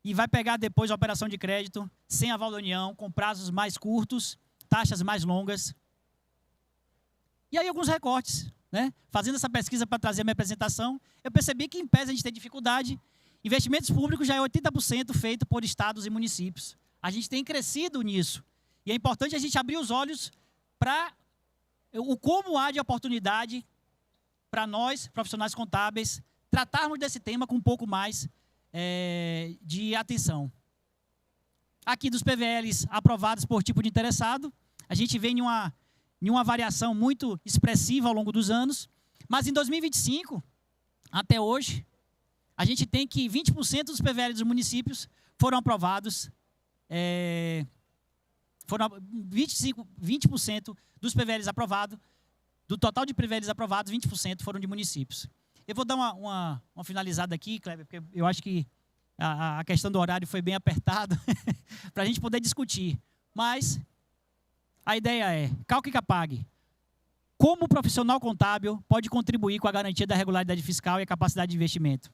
e vai pegar depois a operação de crédito sem aval da União, com prazos mais curtos, taxas mais longas. E aí alguns recortes, né? Fazendo essa pesquisa para trazer a minha apresentação, eu percebi que, em pese a gente ter dificuldade, investimentos públicos já é 80% feito por estados e municípios. A gente tem crescido nisso. E é importante a gente abrir os olhos para o como há de oportunidade para nós, profissionais contábeis, tratarmos desse tema com um pouco mais de atenção. Aqui dos PVLs aprovados por tipo de interessado, a gente vem em uma variação muito expressiva ao longo dos anos, mas em 2025, até hoje, a gente tem que 20% dos PVLs dos municípios foram aprovados, 20% dos PVLs aprovados, do total de PVLs aprovados, 20% foram de municípios. Eu vou dar uma finalizada aqui, Kleber, porque eu acho que a questão do horário foi bem apertada para a gente poder discutir. Mas a ideia é, Calc e Capag, como o profissional contábil pode contribuir com a garantia da regularidade fiscal e a capacidade de investimento?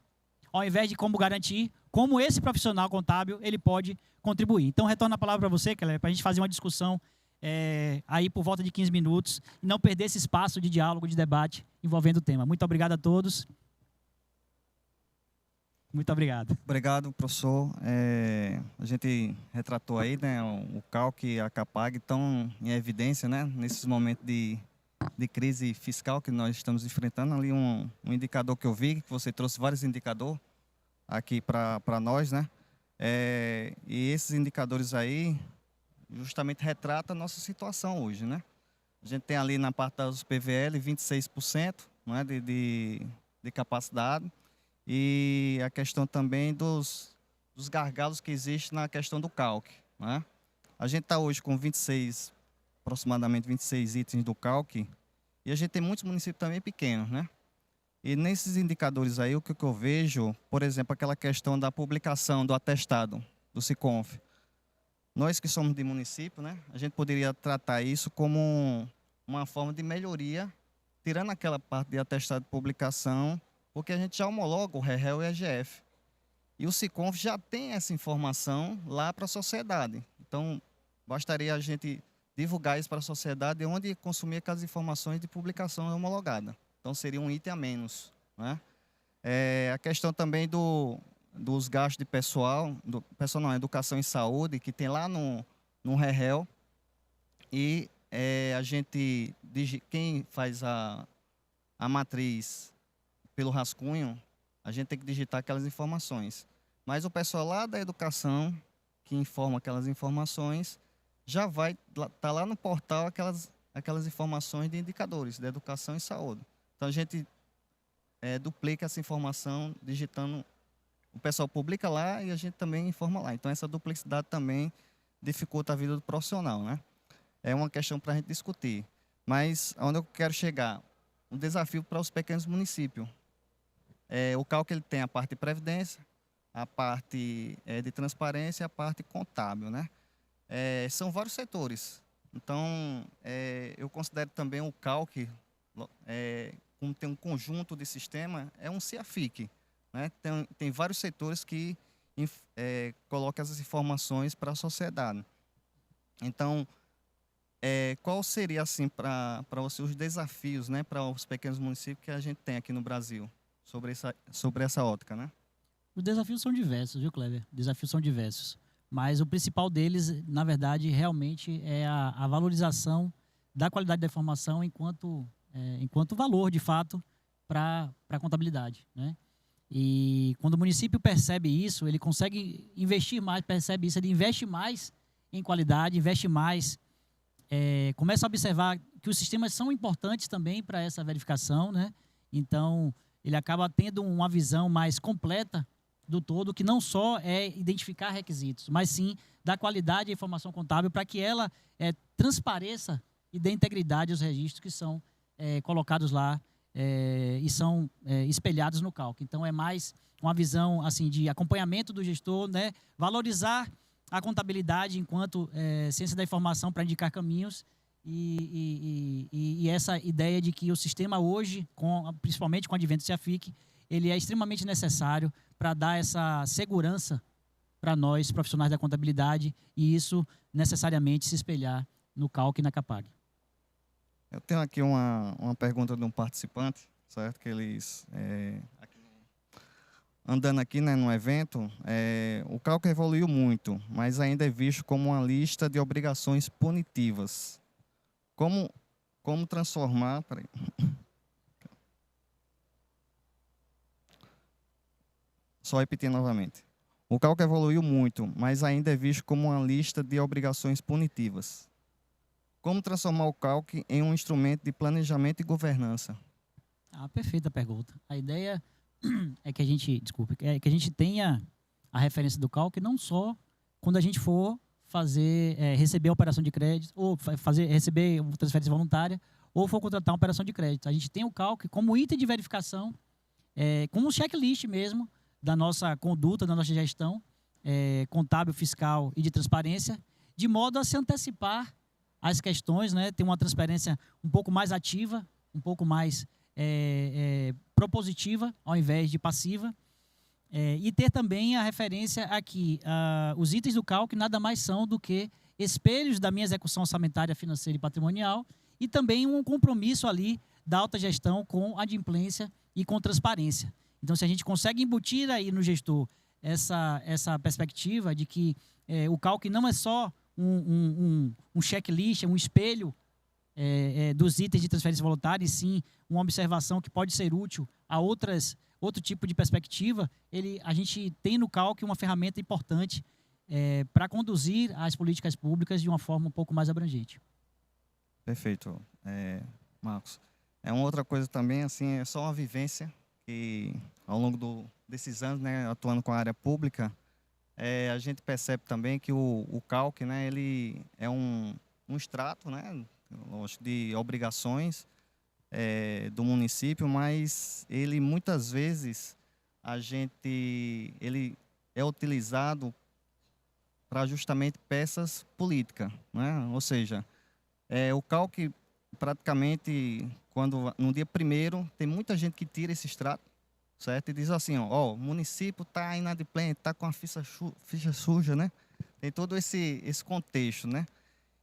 Ao invés de como garantir, como esse profissional contábil ele pode contribuir. Então, retorno a palavra para você, Keller, para a gente fazer uma discussão aí por volta de 15 minutos e não perder esse espaço de diálogo, de debate envolvendo o tema. Muito obrigado a todos. Muito obrigado. Obrigado, professor. A gente retratou aí, né, o Calc e a Capag estão em evidência, né, nesses momentos de crise fiscal que nós estamos enfrentando. Ali um indicador que eu vi, que você trouxe vários indicadores aqui para nós, né? E esses indicadores aí justamente retratam a nossa situação hoje, né? A gente tem ali na parte dos PVL 26%, não é, de capacidade, e a questão também dos gargalos que existem na questão do Calc, né? A gente está hoje com aproximadamente 26 itens do Calc, e a gente tem muitos municípios também pequenos, né? E nesses indicadores aí, o que eu vejo, por exemplo, aquela questão da publicação do atestado do Siconf. Nós que somos de município, né, a gente poderia tratar isso como uma forma de melhoria, tirando aquela parte de atestado de publicação, porque a gente já homologa o REREL e a EGF. E o Siconf já tem essa informação lá para a sociedade. Então, bastaria a gente divulgar isso para a sociedade onde consumir aquelas informações de publicação homologada. Então, seria um item a menos, né? A questão também dos gastos de pessoal, educação e saúde, que tem lá no REREL. E quem faz a matriz pelo rascunho, a gente tem que digitar aquelas informações. Mas o pessoal lá da educação, que informa aquelas informações, já vai estar lá no portal aquelas informações de indicadores de educação e saúde. Então, a gente duplica essa informação digitando, o pessoal publica lá e a gente também informa lá. Então, essa duplicidade também dificulta a vida do profissional, né? É uma questão para a gente discutir. Mas, onde eu quero chegar? Um desafio para os pequenos municípios. O Calc ele tem a parte de previdência, a parte de transparência e a parte contábil, né? São vários setores. Então, eu considero também o Calc, como tem um conjunto de sistema, é um CIAFIC, né? Tem vários setores que colocam essas informações para a sociedade. Então, qual seria, assim, para você os desafios, né, para os pequenos municípios que a gente tem aqui no Brasil, sobre essa ótica, né? Os desafios são diversos, viu, Kleber? Os desafios são diversos. Mas o principal deles, na verdade, realmente é a valorização da qualidade da informação enquanto valor, de fato, para a contabilidade, né? E quando o município percebe isso, ele consegue investir mais, percebe isso, ele investe mais em qualidade, investe mais, começa a observar que os sistemas são importantes também para essa verificação, né? Então, ele acaba tendo uma visão mais completa do todo, que não só é identificar requisitos, mas sim da qualidade da informação contábil para que ela transpareça e dê integridade aos registros que são colocados lá e são espelhados no Calc. Então, é mais uma visão assim, de acompanhamento do gestor, né? Valorizar a contabilidade enquanto ciência da informação para indicar caminhos e essa ideia de que o sistema hoje, principalmente com o advento do CIAFIC, ele é extremamente necessário para dar essa segurança para nós, profissionais da contabilidade, e isso necessariamente se espelhar no Calc e na Capag. Eu tenho aqui uma pergunta de um participante, certo? Que eles, andando aqui, né, no evento, o Calc evoluiu muito, mas ainda é visto como uma lista de obrigações punitivas. Como transformar... Peraí. Só repetir novamente. O Calc evoluiu muito, mas ainda é visto como uma lista de obrigações punitivas. Como transformar o Calc em um instrumento de planejamento e governança? Perfeita pergunta. A ideia é que a gente tenha a referência do Calc não só quando a gente for receber a operação de crédito, ou receber uma transferência voluntária, ou for contratar uma operação de crédito. A gente tem o Calc como item de verificação, como um checklist mesmo, da nossa conduta, da nossa gestão contábil, fiscal e de transparência, de modo a se antecipar as questões, né? Ter uma transparência um pouco mais ativa, um pouco mais propositiva, ao invés de passiva. E ter também a referência aqui, os itens do CALC nada mais são do que espelhos da minha execução orçamentária, financeira e patrimonial, e também um compromisso ali da alta gestão com adimplência e com transparência. Então, se a gente consegue embutir aí no gestor essa perspectiva de que o CALC não é só um checklist, um espelho dos itens de transferência voluntária, e sim uma observação que pode ser útil a outro tipo de perspectiva, a gente tem no CALC uma ferramenta importante para conduzir as políticas públicas de uma forma um pouco mais abrangente. Perfeito, Marcos. Uma outra coisa também, assim, é só uma vivência que ao longo desses anos, né, atuando com a área pública, a gente percebe também que o CALC, né, ele é um extrato, né, lógico, de obrigações do município, mas ele muitas vezes ele é utilizado para justamente peças políticas, né? Ou seja, o CALC praticamente no dia 1º tem muita gente que tira esse extrato, certo? E diz assim, ó, o município está inadimplente, está com a ficha suja, né? Tem todo esse contexto, né?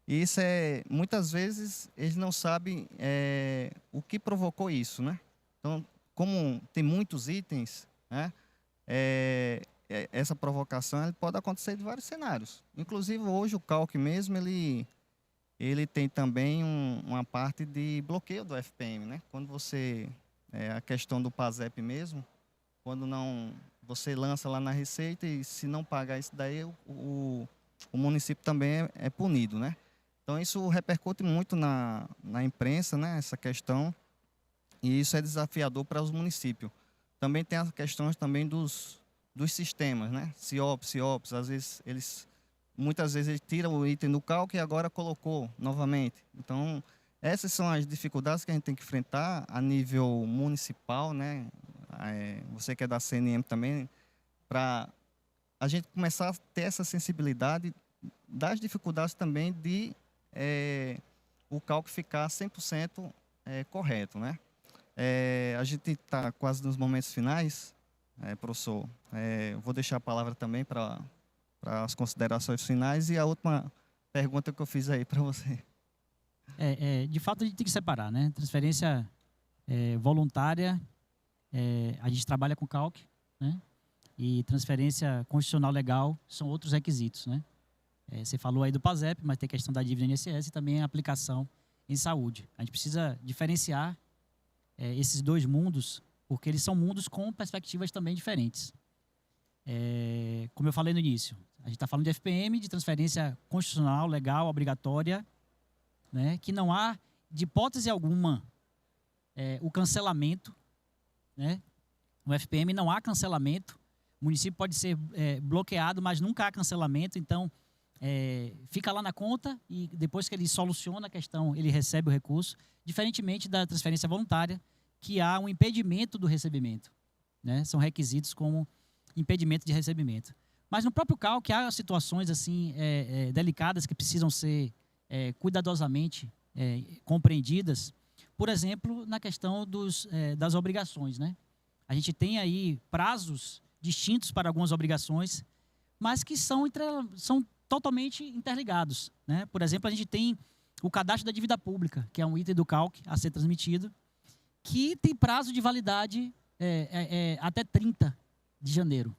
E isso muitas vezes eles não sabem o que provocou isso, né? Então, como tem muitos itens, né? Essa provocação pode acontecer de vários cenários. Inclusive, hoje o CALC mesmo, ele tem também uma parte de bloqueio do FPM, né? Quando você, a questão do PASEP mesmo, quando você lança lá na Receita e se não pagar isso daí, o município também é punido, né? Então, isso repercute muito na imprensa, né, essa questão, e isso é desafiador para os municípios. Também tem as questões também dos sistemas, né, CIOPS, às vezes muitas vezes eles tiram o item do CALC e agora colocou novamente. Então, essas são as dificuldades que a gente tem que enfrentar a nível municipal, né, você que é da CNM também, para a gente começar a ter essa sensibilidade das dificuldades também de o CALC ficar 100% correto, né? A gente está quase nos momentos finais, professor. Vou deixar a palavra também para as considerações finais e a última pergunta que eu fiz aí para você. De fato, a gente tem que separar, né? Transferência voluntária, a gente trabalha com CALC, né? E transferência constitucional legal são outros requisitos, né? Você falou aí do PASEP, mas tem a questão da dívida INSS e também a aplicação em saúde. A gente precisa diferenciar esses dois mundos, porque eles são mundos com perspectivas também diferentes. Como eu falei no início, a gente está falando de FPM, de transferência constitucional, legal, obrigatória, né, que não há, de hipótese alguma, o cancelamento, né? No FPM não há cancelamento, o município pode ser bloqueado, mas nunca há cancelamento, então fica lá na conta e depois que ele soluciona a questão, ele recebe o recurso, diferentemente da transferência voluntária, que há um impedimento do recebimento, né? São requisitos como impedimento de recebimento. Mas no próprio CALC há situações assim delicadas que precisam ser cuidadosamente compreendidas. Por exemplo, na questão das obrigações, né? A gente tem aí prazos distintos para algumas obrigações, mas que são totalmente interligados, né? Por exemplo, a gente tem o cadastro da dívida pública, que é um item do CALC a ser transmitido, que tem prazo de validade até 30 de janeiro.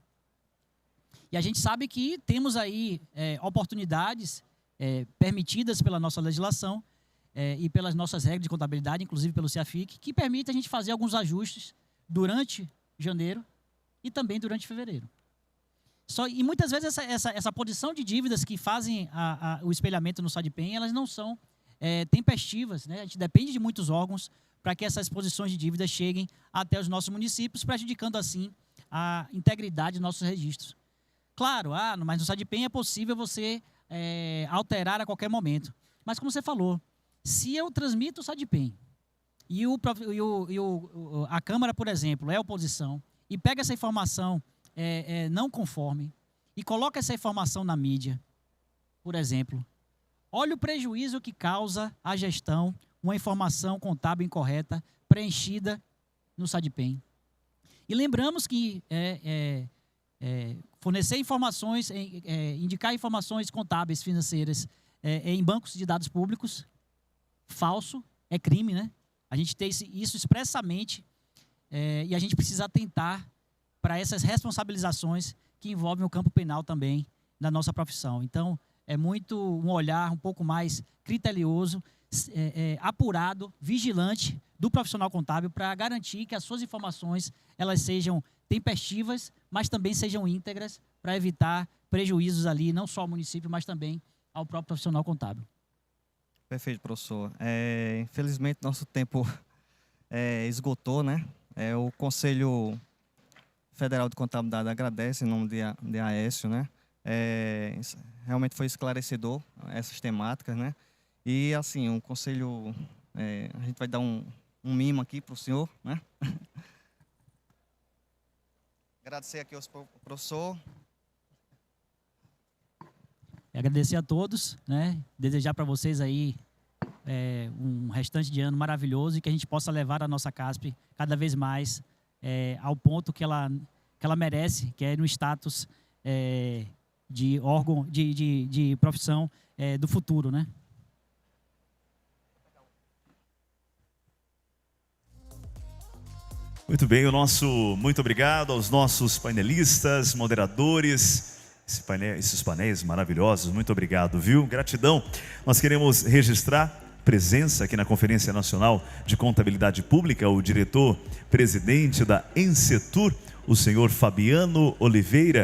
E a gente sabe que temos aí oportunidades permitidas pela nossa legislação e pelas nossas regras de contabilidade, inclusive pelo CEAFIC, que permite a gente fazer alguns ajustes durante janeiro e também durante fevereiro. E muitas vezes essa posição de dívidas que fazem o espelhamento no SADPEM, elas não são tempestivas, né? A gente depende de muitos órgãos para que essas posições de dívidas cheguem até os nossos municípios, prejudicando assim a integridade dos nossos registros. Claro, mas no SADPEM é possível você alterar a qualquer momento. Mas como você falou, se eu transmito o SADPEM e a Câmara, por exemplo, é oposição, e pega essa informação não conforme e coloca essa informação na mídia, por exemplo, Olha o prejuízo que causa a gestão, uma informação contábil incorreta, preenchida no SADPEM. E lembramos que fornecer informações, indicar informações contábeis financeiras em bancos de dados públicos, falso, é crime, né? A gente tem isso expressamente e a gente precisa atentar para essas responsabilizações que envolvem o campo penal também da nossa profissão. Então, é muito um olhar um pouco mais criterioso, apurado, vigilante do profissional contábil para garantir que as suas informações elas sejam tempestivas, mas também sejam íntegras para evitar prejuízos ali, não só ao município, mas também ao próprio profissional contábil. Perfeito, professor. Infelizmente, nosso tempo esgotou, né? O Conselho Federal de Contabilidade agradece, em nome de Aécio, né? Realmente foi esclarecedor essas temáticas, né? E, assim, o Conselho... a gente vai dar um mimo aqui para o senhor, né? Agradecer aqui ao professor. Agradecer a todos, né? Desejar para vocês aí um restante de ano maravilhoso e que a gente possa levar a nossa CASP cada vez mais ao ponto que ela merece, que é no status de órgão, de profissão do futuro, né? Muito bem, muito obrigado aos nossos painelistas, moderadores, esses painéis maravilhosos, muito obrigado, viu? Gratidão. Nós queremos registrar presença aqui na Conferência Nacional de Contabilidade Pública, o diretor-presidente da Ensetur, o senhor Fabiano Oliveira.